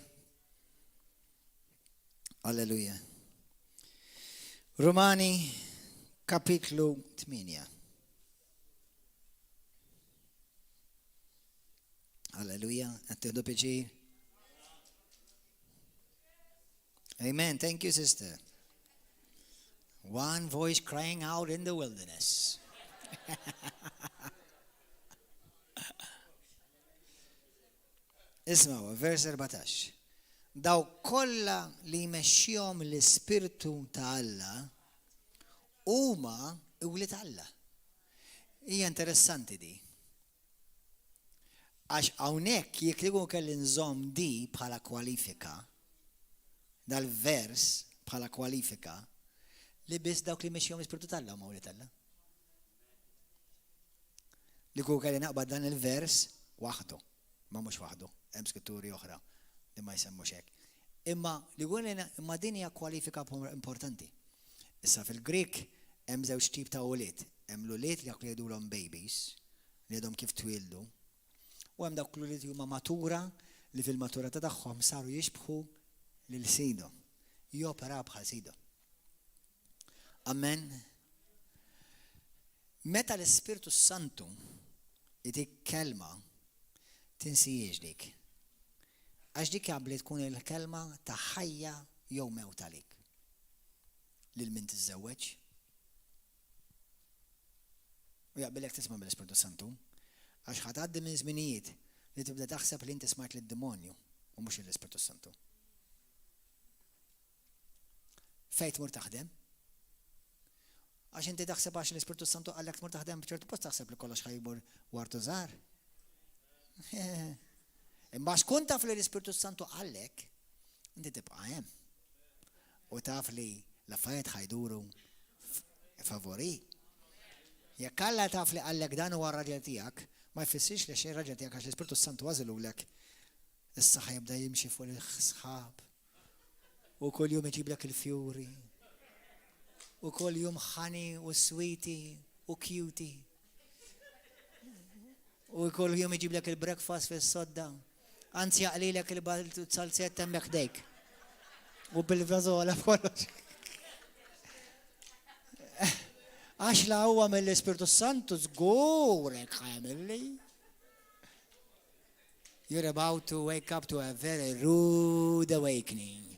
Alleluja. Romani kapitlu 8. Alleluja. Għattiħdu piċir. Amen. Thank you, sister. One voice crying out in the wilderness. Ismaw, vers 14. Daw kolla li jmexxihom l-Ispiritu ta' Alla huma iwliet Alla. Hija interessanti di. Għax hawnhekk jekk li kelli nżomm di bħala kwalifika, dal-vers bħala kwalifika, li biss dawk li mexxihom l-Ispirtu tal-Alla huma wlied Alla. Li kieku kelli naqbad dan il-vers waħdu, ma mhux waħdu, hemm skritturi oħra li ma jsemmux hekk. Imma li imma din hija kwalifika importanti. Issa fil-Grik hemm żewġ tip ta' ulied. Hemm l-ulied li jgħidulhom babies, li għadhom kif twildu, u hemm dawk l-ulied li huma matura li fil-maturità tagħhom saru jixbħu lil sidhom, jopera bħal sidhom. Amen. Meta l-Ispirtu Santu jitik kelma tinsijiex dik. Għax dik għabli tkun il-kelma ta' ħajja jew mewt għalik. Lil min tiżżewweġ. U jaqbilek tisma' bil-Ispirtu Santu. Għax ħatgħaddi minn żminijiet li tibda taħseb li inti smajt lid-demonju u mhux l-Ispirtu Santu. Fejn tmur taħdem? Għax inti taħseb għax l-Ispirtu Santu għallek tmur taħdem b'ċertu post taħseb li kollox ħajmur wartu żgħar. Imma xkun taf li l-Ispirtu Santu għallek, inti tibqa' hemm. U taf li l-affarijiet ħajduru favori. Jekk Alla taf li għallek dan huwa r-raġel tiegħek, ma jfissirx li xejn raġel tiegħek għax l-Ispirtu Santu għażilulek. Issa ħajbda jimxi fuq il-sħab. U kull jum iġiblek il-fjuri. U kull jum ħani u sweetie u cutie. U kull jum iġiblek il-breakfast fis-sodda. Anzi jaqlilek il-salzet temmek dejk. U bil-vazola kollox. Għax la huwa mill-Ispirtu Santu żgurek ħamilli. You're about to wake up to a very rude awakening.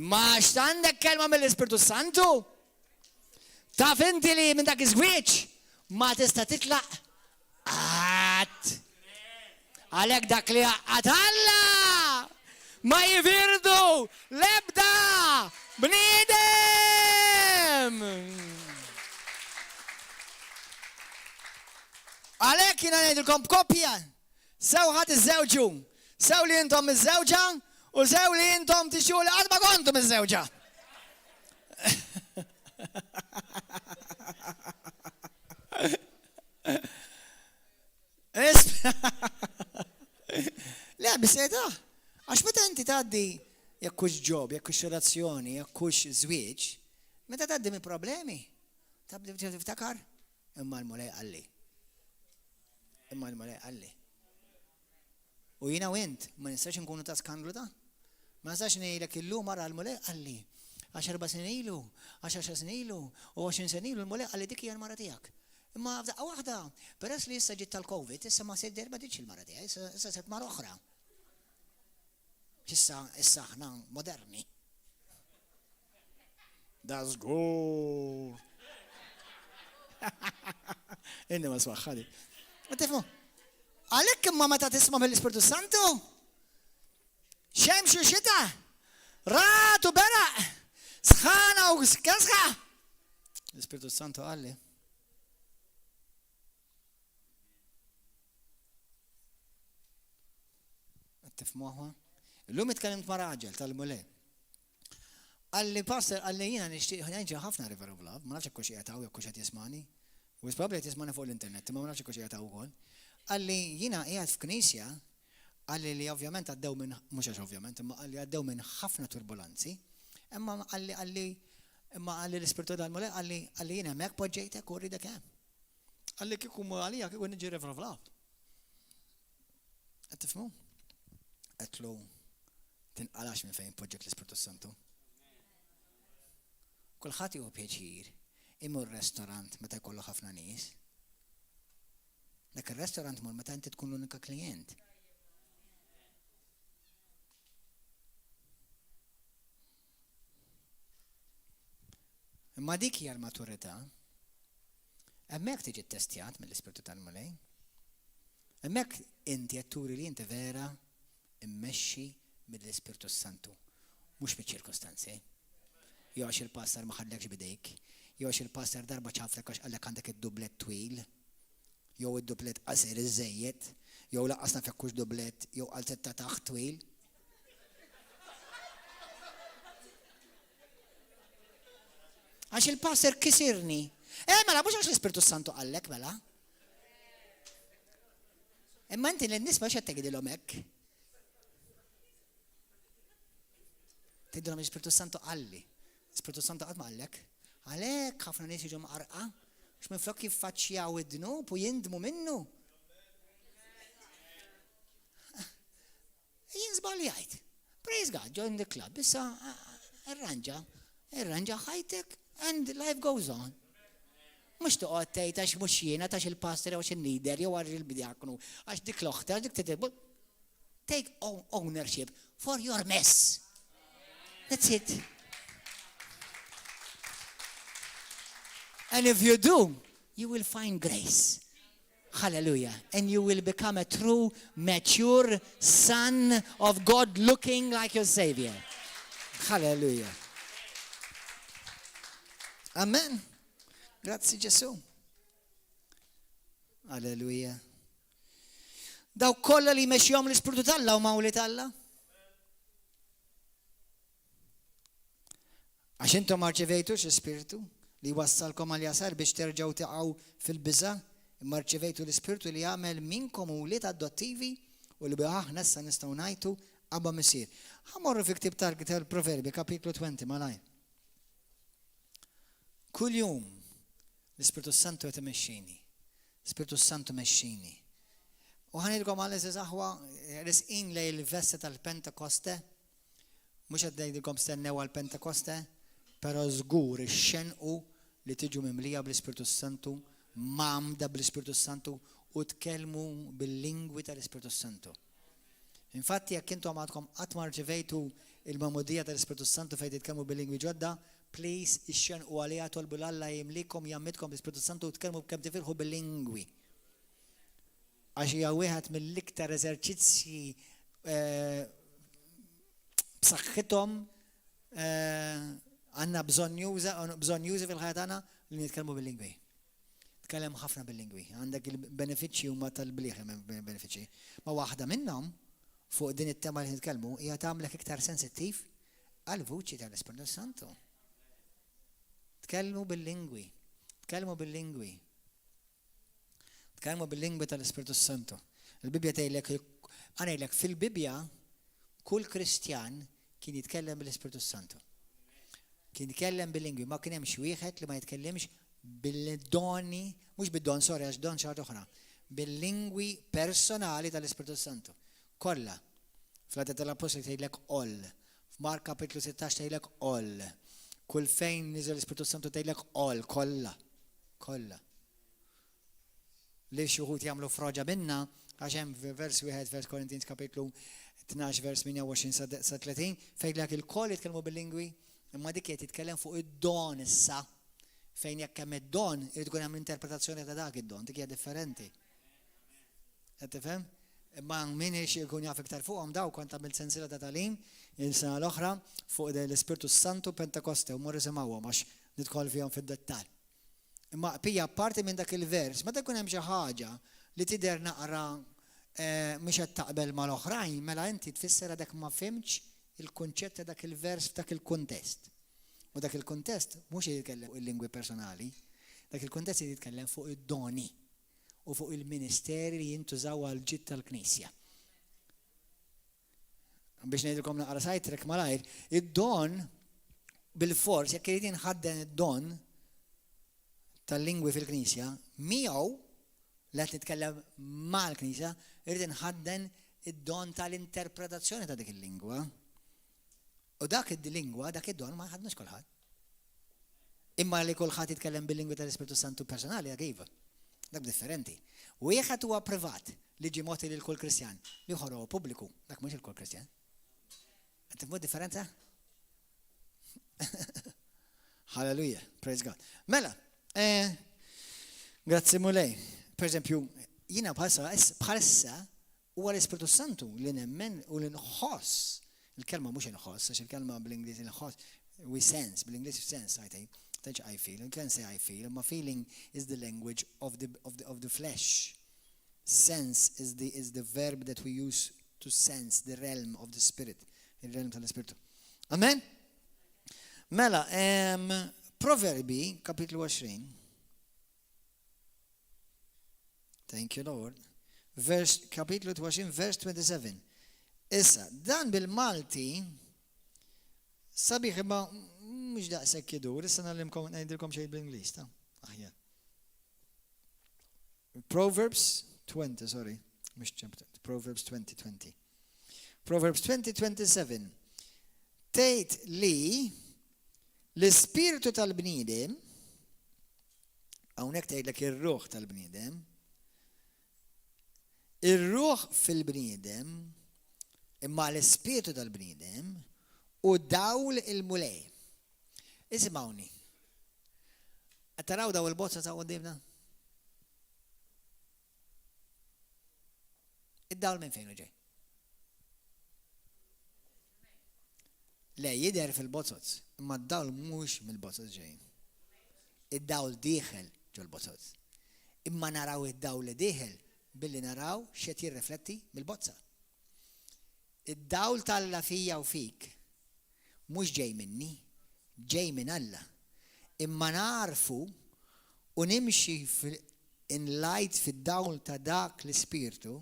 Ma x'għandek kelma mill-Ispirtu Santu? Taf inti li minn dak iż-żwieġ ma tista' titlaq qatt. Għalhekk dak li għaqad Alla ma jivirdu l-ebda bniedem. Għalhekk jiena ngħidilkom b'koppja, sew ħadd iż-żewġu, sew li intom iż-żewġa u sew li intom tixtiequ li qatt ma kontum iż-żewġa. Le, biseta, għax meta inti tgħaddi jekk hux ġob, jekk hux relazzjoni, jekk hux żwieġ, meta tgħaddi minn problemi, tabda tiftakar imma l-mulej qalli. Imma l-mulej qalli. U jiena u int ma nistax nkunu ta' skandlu da. Ma nistax ngħidlek illum ara l-mulej qalli. 10 snin ilu, 10 snin ilu, u 20 snin ilu l-mulej qalli dik hija l-mara tiegħek. Imma f'daqqa waħda, peress li issa ġiet tal-Covid, issa ma sedder ma ditx il-mara tiegħi, issa set mara oħra. Issa aħna moderni. Das good. Inni ma swaħħali. Ma tifmu, għalhekk imma meta tisma' mill-Ispirtu Santu, xemx u xita, rat u beraq, sħana u skasħa. L-Ispirtu Santu għalli. Tifmuħwa? L-lum itkellimt ma' raġel tal-mulej. Għalli pastor, għalli jina nixtieq ħafna River of Love, ma nafx kux jgħataw, jekk kux jismani. U s-probabli jismani fuq l-internet, ma nafx kux jgħataw ukoll. Għalli jina jgħat f'Knisja, għalli li ovvjament għaddew minn, mhux għax ovvjament, imma għalli għaddew minn ħafna turbulanzi, imma għalli l-Ispirtu tal-mulej, għalli jina hemmhekk poġġejtek u rridek hemm. Għalli kieku għalija kieku niġi River of Love. Qed tifhmu? Għetlu tinqalax minn fejn poġġek l-Ispirtu Santu. Kulħadd jieħu pjaċir imur restorant meta jkollu ħafna nies. Dak ir-restorant mur meta inti tkun l-unika klijent. Imma dik hija l-maturità. Hemmhekk tiġi ttestjat mill-Ispirtu tal-Mulej. Hemmhekk inti qed turi li inti vera immexxi mill-Ispirtu Santu, mhux miċ-ċirkostanzi. Jew għax il-pastor ma ħallekx bidejk, jew għax il-pastor darba ċaflek għax qallek għandek id-dublet twil, jew id-dublet qasir iżejjed, jew laqqas nafek hux dublet, jew qaltetta taħt twil. Għax il-pastor kisirni. Mela, mux għax l-Ispiritu Santu għallek, mela. Imma inti l-nis ma xed tegħidilhom hekk. Tgħidilhom l-Ispiritu Santu għalli. L-Ispiritu Santu qatt ma għallek. Għalhekk ħafna nies jiġu mqarqa. X minflok jiffaċċjaw id-dnub u jindmu minnu. Jien żbaljajt. Praise God, join the club. Issa irranġa ħajtek and life goes on. Mux toqgħod tgħid għax mhux jiena għax il-pastor jew il-leader jew għax il-bidjaknu għax dik l-oħta dik titib. Take ownership for your mess. That's it. And if you do, you will find grace. Hallelujah. And you will become a true, mature son of God looking like your Savior. Hallelujah. Amen. Grazie Gesù. Hallelujah. Daw kolla li mexjom l-Ispiritu tal-Alla u mawli tal-Alla. Għax intom marċevejtux l-Ispiritu li wassalkom għal jasar biex terġaw tiqgħu fil-biża', imma rċevejtu l-Ispiritu li jagħmel minkom ulied adottivi u li biħaħna issa nistgħu ngħidu Abba Misier. Ħamorru fi ktieb tal-Proverbi kapitlu 20 malaj. Kull jum l-Ispiritu Santu qed imexxini. L-Ispiritu Santu mexxini. U ħanilkom għal eżaħwa risqin lej il-vesta tal-Pentekoste. Mhux qed ngħidilkom stennew għall-Pentekoste, però żgur ix-xenqu li tiġu mimlija bl-Ispiritu Santu, mamda bl-Ispiritu Santu u tkellmu bil-lingwi tal-Ispiritu Santu. Infatti jekk intom għadkom qatt ma rċevejtu il-mamudija tal-Ispiritu Santu fejn titkellmu bil-lingwi ġodda, please ix-xenqu għaliha tolbu l-Alla jimlikom jammidkom bl-Ispiritu Santu u tkellmu kemm tifilħu bil-lingwi. Għax hija wieħed mill-iktar eżerċizzji b'saħħithom għandna bżonn juża fil-ħajja tagħna li nitkellmu bil-lingwi. Tkellem ħafna bil-lingwi. Għandek il-benefiċċji huma tal-bliħ benefiċċji. Ma waħda minnhom fuq din it-tema li nitkellmu hija tagħmlek iktar sensittiv għall-vuċi tal-Ispiritu Santu. Tkellmu bil-lingwi. Tkellmu bil-lingwi. Tkellmu bil-lingwi tal-Ispiritu Santu. Il-Bibja tgħidlek għanejlek fil-Bibja kull Kristjan kien jitkellem bil-Ispiritu Santu. Kien jitkellem bil-lingwi, ma kien hemm xi wieħed li ma jitkellimx bil-doni, mhux bid-don, sorry, għax don xi oħra, bil-lingwi personali tal-Ispiritu Santu. Kollha. Fl-Atti tal-Apostoli tgħidlek all. F'Mark kapitlu 16 tgħidlek all. Kull fejn niżel l-Ispiritu Santu tgħidlek all, kollha. Kollha. Li xi wħud jagħmlu froġa minna għax hemm vers wieħed vers Korintins kapitlu 12 vers 28 sa 30 fejlek il-koll jitkellmu bil-lingwi, imma dik qed jitkellem fuq id-don issa fejn jekk hemm id-don irid ikun hemm interpretazzjoni ta' dak id-don, dik hija differenti. Qed tifhem? Imma min ikun jaf iktar fuqhom daw kont għamilt sensiela ta' tagħlim il-sena l-oħra fuq l-Ispiritu Santu Pentekoste u morru isimgħuhom għax nidħol fihom fid-dettall. Imma pija parti minn dak il-vers, meta jkun hemm xi ħaġa li tidher naqra mhux qed taqbel mal-oħrajn, mela inti tfisser dak ma fhimx il-kunċett ta' dak il-vers f'dak il-kuntest. U dak il-kuntest mhux jitkellem il-lingwi personali, dak il-kuntest jitkellem fuq id-doni u fuq il-ministeri li jintużaw għal ġid tal-Knisja. Biex ngħidilkom naqra sajtrek malajr, id-don bil-fors jekk irid inħadden id-don tal-lingwi fil-Knisja, miegħu li qed nitkellem mal-Knisja, irid inħadden id-don tal-interpretazzjoni ta' dik il-lingwa. U dak id-lingwa, dak id-don ma jħadnux kulħadd. Imma li kulħadd jitkellem bil-lingwa tal-Ispiritu Santu personali dak iva. Dak differenti. Wieħed huwa privat li ġi moti lil kull Kristjan, ieħor huwa pubbliku, dak mhux il-kull Kristjan. Qed tifhmu differenza? Hallelujah, praise God. Mela, grazzi mulej. Per eżempju, jiena bħalissa huwa l-Ispiritu Santu li nemmen u li nħoss. Il-kelma mhux inħoss, għax il-kelma bl-Ingliż inħoss, we sense, bl-Ingliż sense, I think. I feel. You can say I feel. My feeling is the language of the flesh. Sense is the verb that we use to sense the realm of the spirit. Il realm tal-Spiritu. Amen? Mela, Proverbi, kapitlu 20. Thank you, Lord. Kapitlu 20, vers 27. Issa, dan bil-Malti, sabiħ imma mux daqsek jidur, issa najdilkom xej bil-Inglis, ta' aħjar. Proverbs 20, sorry, mux chapter, Proverbs 20. Proverbs 20:27. Tejt li l-ispiritu tal-bnidem, għawnek tejtlek il-ruħ tal-bnidem, il-ruħ fil-bnidem, imma l-ispiritu tal-bnidem, u dawl il-mulej. Isimawni. Għattaraw daw il-bozza ta' għoddimna? Id-dawl minn fejn ġej? Le, jider fil-bozzot, imma d-dawl mux mill-bozzot ġej. Id-dawl diħel ġol-bozzot. Imma naraw id-dawl li diħel billi naraw xet jirrifletti mill-bozza. Id-dawl tal-la fija u fik mux ġej minni, ġej minn Alla. Imma narfu u nimxi in light fid-dawl ta' dak l-spirtu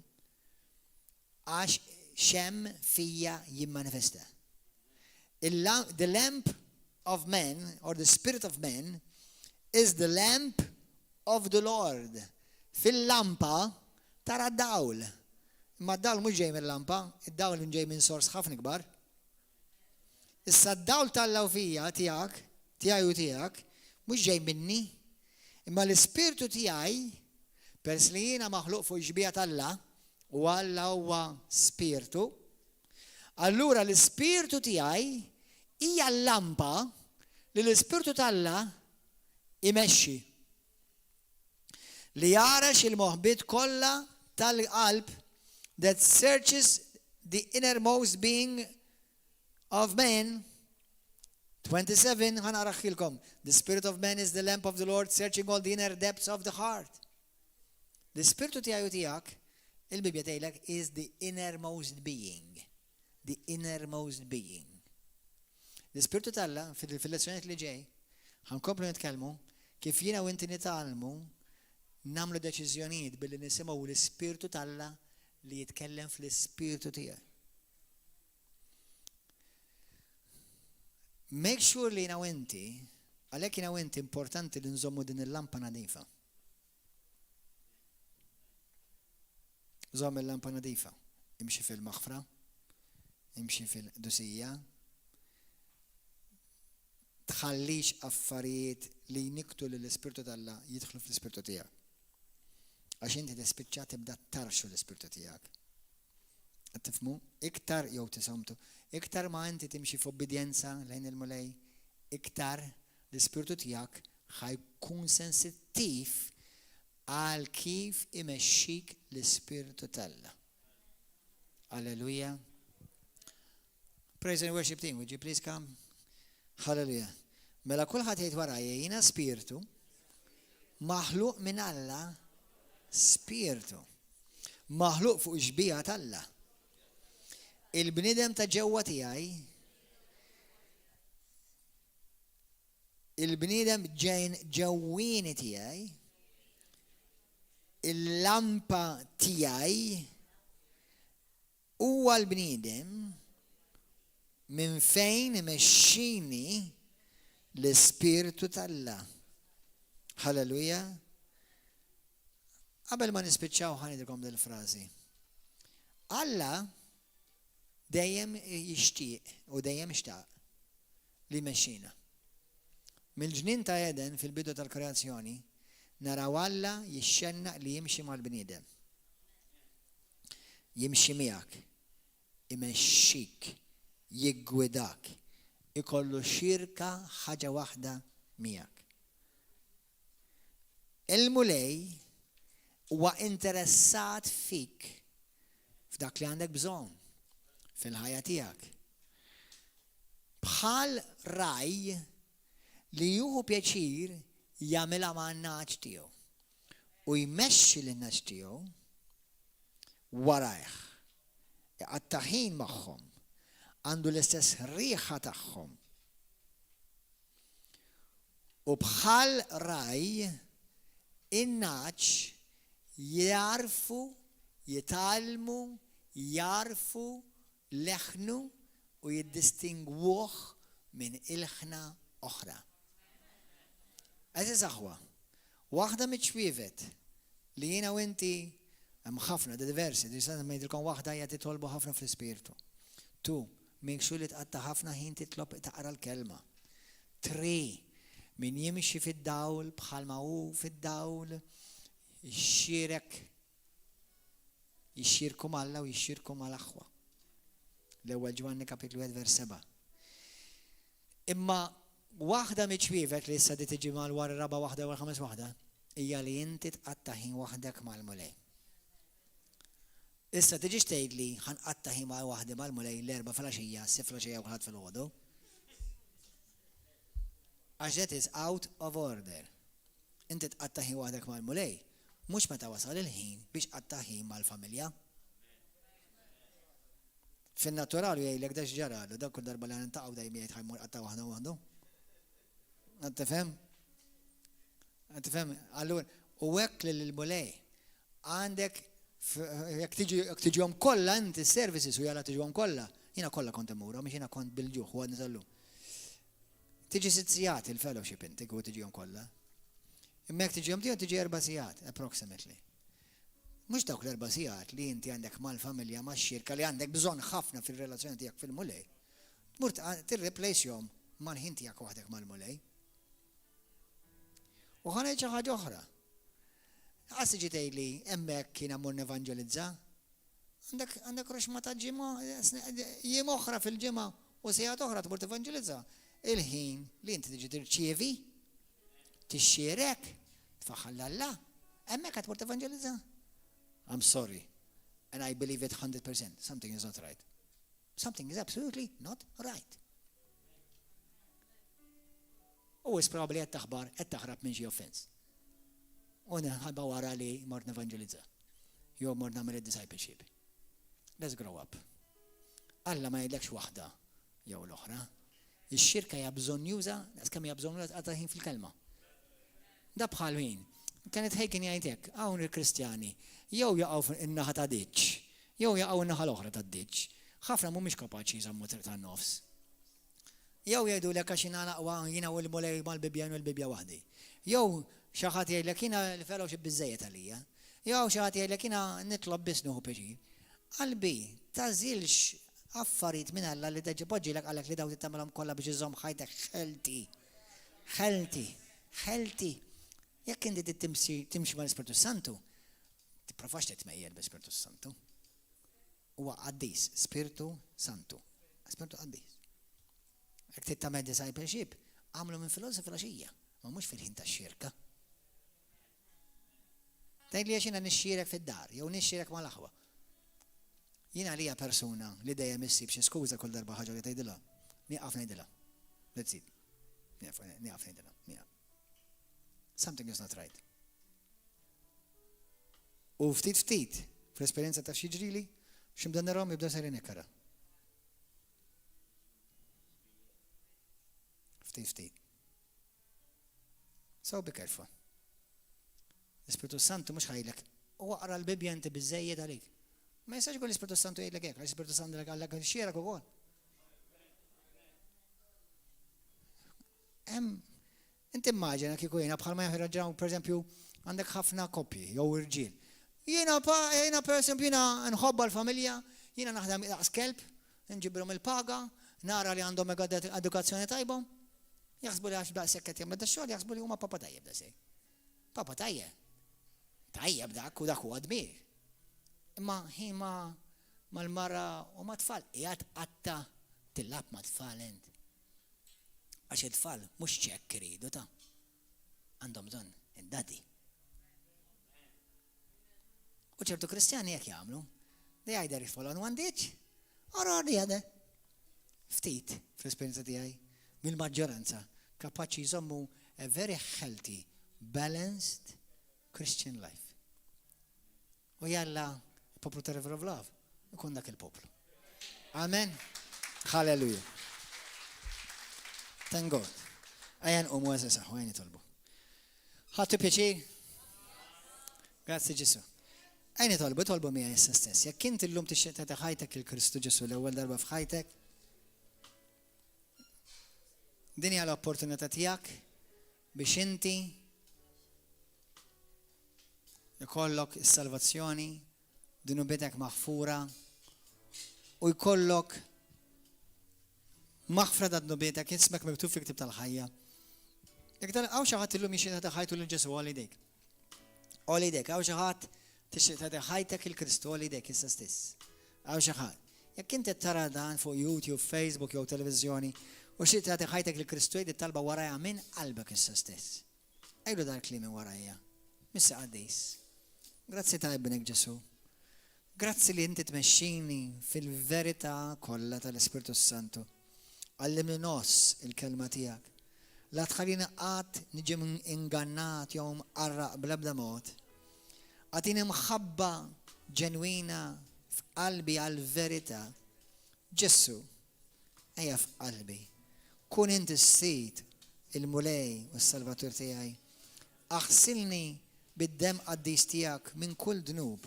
għax xem fija jimmanifesta. The lamp of man, or the spirit of man, is the lamp of the Lord. Fil-lampa tara d-dawl. Ma d-dawl mux ġej mill-lampa, id-dawl ġej minn sors ħafna kbar. Issa d-dawl tal-lawfija tijak, tijaj u tijak, mux ġej minni, imma l-spiritu tijaj, pers li jina maħluq fuq ġbija tal-la, u Alla huwa spiritu, allura l-spiritu tijaj hija l-lampa li l-spiritu tal-la imexxi. Li jarax il-moħbit kollha tal-qalb that searches the innermost being of man. 27, ħanaraħilkom. The spirit of man is the lamp of the Lord, searching all the inner depths of the heart. The spiritu tijaj u tijak, il-Bibja tgħidlek, is the innermost being. The innermost being. L-Ispiritu Alla fil-lezzjoniet li ġej, ħankomplu nitkellmu kif jiena u inti nitalmu namlu deċiżjonijiet billi nisimgħu l-Ispiritu Alla li jitkellem fl-Ispiritu tiegħek. Make sure li jiena u inti, għalhekk jiena u inti importanti li nżommu din il-lampa nadifa. Żomm il-lampa nadifa. Imxi fil-maħfra, imxi fil-dusija, tħallix affarijiet li niktu l-Ispirtu Alla jidħlu fl-Ispirtu tiegħek. Għax inti tispiċċa tibda tarxu l-Ispirtu tiegħek. Qed tifhmu? Iktar jew tisamtu, iktar ma inti timxi f'obbedjenza lejn il-mulej, iktar l-Ispirtu tiegħek ħajkun sensittiv għal kif imexxik l-Ispirtu Alla. Hallelujah. Praise and worship team, would you please come? Hallelujah. Mela kulħadd jgħid warajja jiena spiritu maħluq minn Alla, spiritu maħluq fuq ġbija tal-Alla. Il-bniedem ta' ġewwa tiegħi, il-bniedem ġewwieni tiegħi, il-lampa tiegħi huwa l-bniedem minn fejn imexxini l-Ispiritu Alla. Halleluja. Qabel ma nispiċċaw ħanidilkom dil-frażi. Alla dejjem jixtieq u dejjem xtaq li mexxina. Mill-ġnien ta' Eden fil-bidu tal-kreazzjoni naraw Alla jixxennaq li jimxi mal-bniedem. Jimxi miegħek, imexxik, jiggwidak, ikollu xirka ħaġa waħda miegħek. Il-mulej huwa interessat fik f'dak li għandek bżonn fil-ħajja tiegħek. Bħal raj li juhu pjaċir jagħmilha man-naġ tiegħu u jmexxi lin-naġ tiegħu warajh. Għattaħin magħhom għandu l-istess riħa tagħhom. U bħal raj, in-naċ jarfu, jitalmu, jarfu, leħnu u jiddistingwuh minn ilħna oħra. Għaziz aħwa, waħda miċwivet li jina u inti hemm ħafna diversi, disana ma jidilkom waħda hija titolbu ħafna fl-ispirtu. 2, make sure li tqatta ħafna ħin titlob taqra l-kelma. 3, min jimxi fid-dawl bħalma hu fid-dawl jixxirku Alla u jixxirku mal-aħwa. L-ewwel Ġwanni kapitlu 1 vers 7. Imma waħda miċwivet li issa di tiġi mal-wara raba waħda u l-ħames waħda hija li inti tqatta ħin waħdek mal-mulej. Issa tiġi tgħidli ħanqatta ħin ma' waħda mal-mulej l-erba' filgħaxija, s-siflaxija u ħadd fil-ħodu. Għax that is out of order. Inti tqatta ħin waħdek mal-mulej, mhux meta wasal il-ħin biex tqatta ħin mal-familja. Fin-naturali jgħidlek dax ġaralu, dak kull darba li ntaqgħu dejjem jgħid ħajmur qatta waħda waħdu. Għattifem? Allura, u hekk lill-mulej għandek jekk tiġihom kollha inti s-services u jalla tiġihom kollha, jiena kollha kont immura, mhix jiena kont bil-ġuħ u għadni tal-lum. Tiġi 6 sigħat il-fellowship inti u tiġihom kollha. Imma jekk tiġihom tiġi 4 sigħat approximately. Mhux dawk l-4 sigħat li inti għandek mal-familja max-xirka li għandek bżonn ħafna fir-relazzjoni tiegħek fil-mulej. Tmur tirreplacehom mal-ħin tiegħek waħdek mal-mulej. U ħaneġ ħaġa oħra. Għassi ġitej li hemmhekk kien ammur nevanġelizza. Għandek roxma ta' ġimgħa, jiem oħra fil-ġimgħa u sigħat oħra tmur tevanġelizza. Il-ħin li inti tiġi tirċievi, tixxierek, tfaħħal Alla, hemmhekk qed tmur tevanġelizza. I'm sorry, and I believe it 100%. Something is not right. Something is absolutely not right. U probably qed taħbar, qed taħrab minn xi offense. U nħabba wara li mort nevanġelizza. Jew mort nagħmel discipleship. Let's grow up. Alla ma jgħidlekx waħda jew l-oħra. Ix-xirka hija bżonn juża, kemm hija bżonn juża tqata' ħin fil-kelma. Da bħal min. Kienet ħejkin jgħidlek hawn il-Kristjani jew jaqgħu in-naħa ta' diċċ, jew jaqgħu in-naħa l-oħra tad-diċċ. Ħafna mhumiex kapaċi jżammu triq tan-nofs. Jew jgħidulek għax jiena naqwa jiena u l-mulej mal-bibja u l-bibja waħdi. Jew xi ħadd jgħidlek jiena l-fellowship biżżejjed għalija. Jew xi ħadd jgħidlek jiena nitlob biss nieħu peċir. Qalbi, tażilx affarijiet minn Alla li poġġilek għalek li daw tittamilhom kollha biex iżomm ħajtek ħelti. Jekk inti timxi mal-Ispirtu Santu, tipprovax titmejjel bl-Ispirtu Santu. Huwa qaddis, Spiritu Santu. Spiritu qaddis. Jekk tittamel discipleship, għamlu minn filgħaxija, ma mhux fil-ħin tax-xirka. Tgħidli għax jiena nixxierek fid-dar, jew nixxierek mal-aħwa. Jiena għalija persuna li dejjem issib xi skuża kull darba ħaġa li tgħidilha. Nieqaf ngħidilha. Let's see. Nieqaf ngħidilha. Something is not right. U ftit fl-esperjenza ta' xi ġrili, x'imda narahom jibda serin ikkara. Ftit. So be careful. L-Ispiritu Santu mhux ħajlek. U waqra l-Bibja inti biżżejjed għalik. Ma jistax jkun l-Ispiritu Santu jgħidlek hekk, l-Ispiritu Santu għallek xierek ukoll. Inti immaġina kieku jiena bħalma jaħraġġaw, pereżempju, għandek ħafna koppji jew irġiel. Jiena pereżempju jiena nħobba l-familja, jiena naħdem daqs kelb, nġibrhom il-paga, nara li għandhom edukazzjoni tajba. Jaħsbu li għax daqshekk qed jagħmel dax-xogħol, jaħsbu li huma papa tajjeb daqshekk. Papa tajjeb. Tajjeb dak u dak huwa dmir. Imma ħin mal-mara u mat-tfal qiegħed qatta tillab mat-tfal int. Għax it-tfal mhux ċekk iridu ta' għandhom bżonn id-dadi. U ċertu Kristjani jekk jagħmlu, they either follow one ditch or the other. Ftit fl-esperjenza tiegħi mill-maġġoranza kapaċi jżommu a very healthy, balanced Christian life. U jalla il-poplu ta' River of Love ikun dak il-poplu. Amen. Hallelujah. Thank God. Ejja nqumu eżisa, ħwejn nitolbu. Ħadtu pjaċir? Grazzi Ġesu. Ejja nitolbu miegħi issa stess. Jekk inti llum tixtieq tagħti ħajtek il-Kristu Ġesu l-ewwel darba f'ħajtek, din hija l-opportunità tiegħek biex inti jkollok is-salvazzjoni, dinu bidek maħfura u jkollok maħfra da d-nubitek, jismek miktub fi ktib tal-ħajja. Jek għaw xaħat illum jixin ta' ħajtu l-ġesu għalidek. Għalidek, għaw xaħat tixin ta' ħajtek il-Kristu għalidek jissa stess. Għaw xaħat. Jek inti tara dan fuq YouTube, Facebook, jew televizjoni, u xie ta' ħajtek il-Kristu għalidek talba waraja minn qalbek jissa stess. Ejlu dar klimi warajja. Missa għaddis. Grazzi ta' ibnek Ġesu. Grazzi li inti tmexxini fil-verità kollha tal-Ispiritu Santu. Għallimni nos il-kelma tijak. La tħallina għat nġim ingannat jom arraq bl-ebda mod. Għatini mħabba ġenwina f'qalbi għal-verita. Ġessu, ejja f'qalbi. Kun inti s-sit il-mulej u s-salvatur tijaj. Aħsilni bid-dem qaddis tijak minn kull dnub.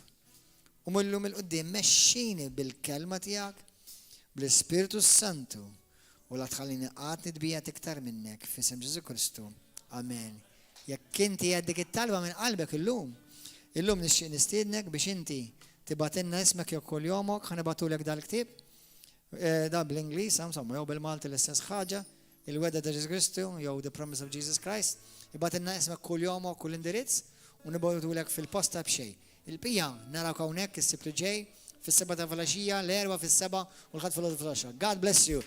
U mullum il-qoddim meċxini bil-kelma tijak, bl-Ispiritu Santu. U la tħallini għat nidbija tiktar minnek f'isem Ġesu Kristu. Amen. Jekk inti għaddik it-talba minn qalbek illum nixtieq nistiednek biex inti tibatinna ismek jew kull jomok, ħanibatulek dal-ktib. Da bl-Ingliż, insomma, jew bil-Malti l-istess ħaġa, il-Weda ta' Ġesu Kristu, jew The Promise of Jesus Christ. Ibatinna ismek kull jomok, kull indirizz, u nibatulek fil-posta b'xej. Il-pija narak hawnhekk is-sib li ġej fis-7 ta' filgħaxija, l-4 fis-7 u l-ħadd fil-10. God bless you.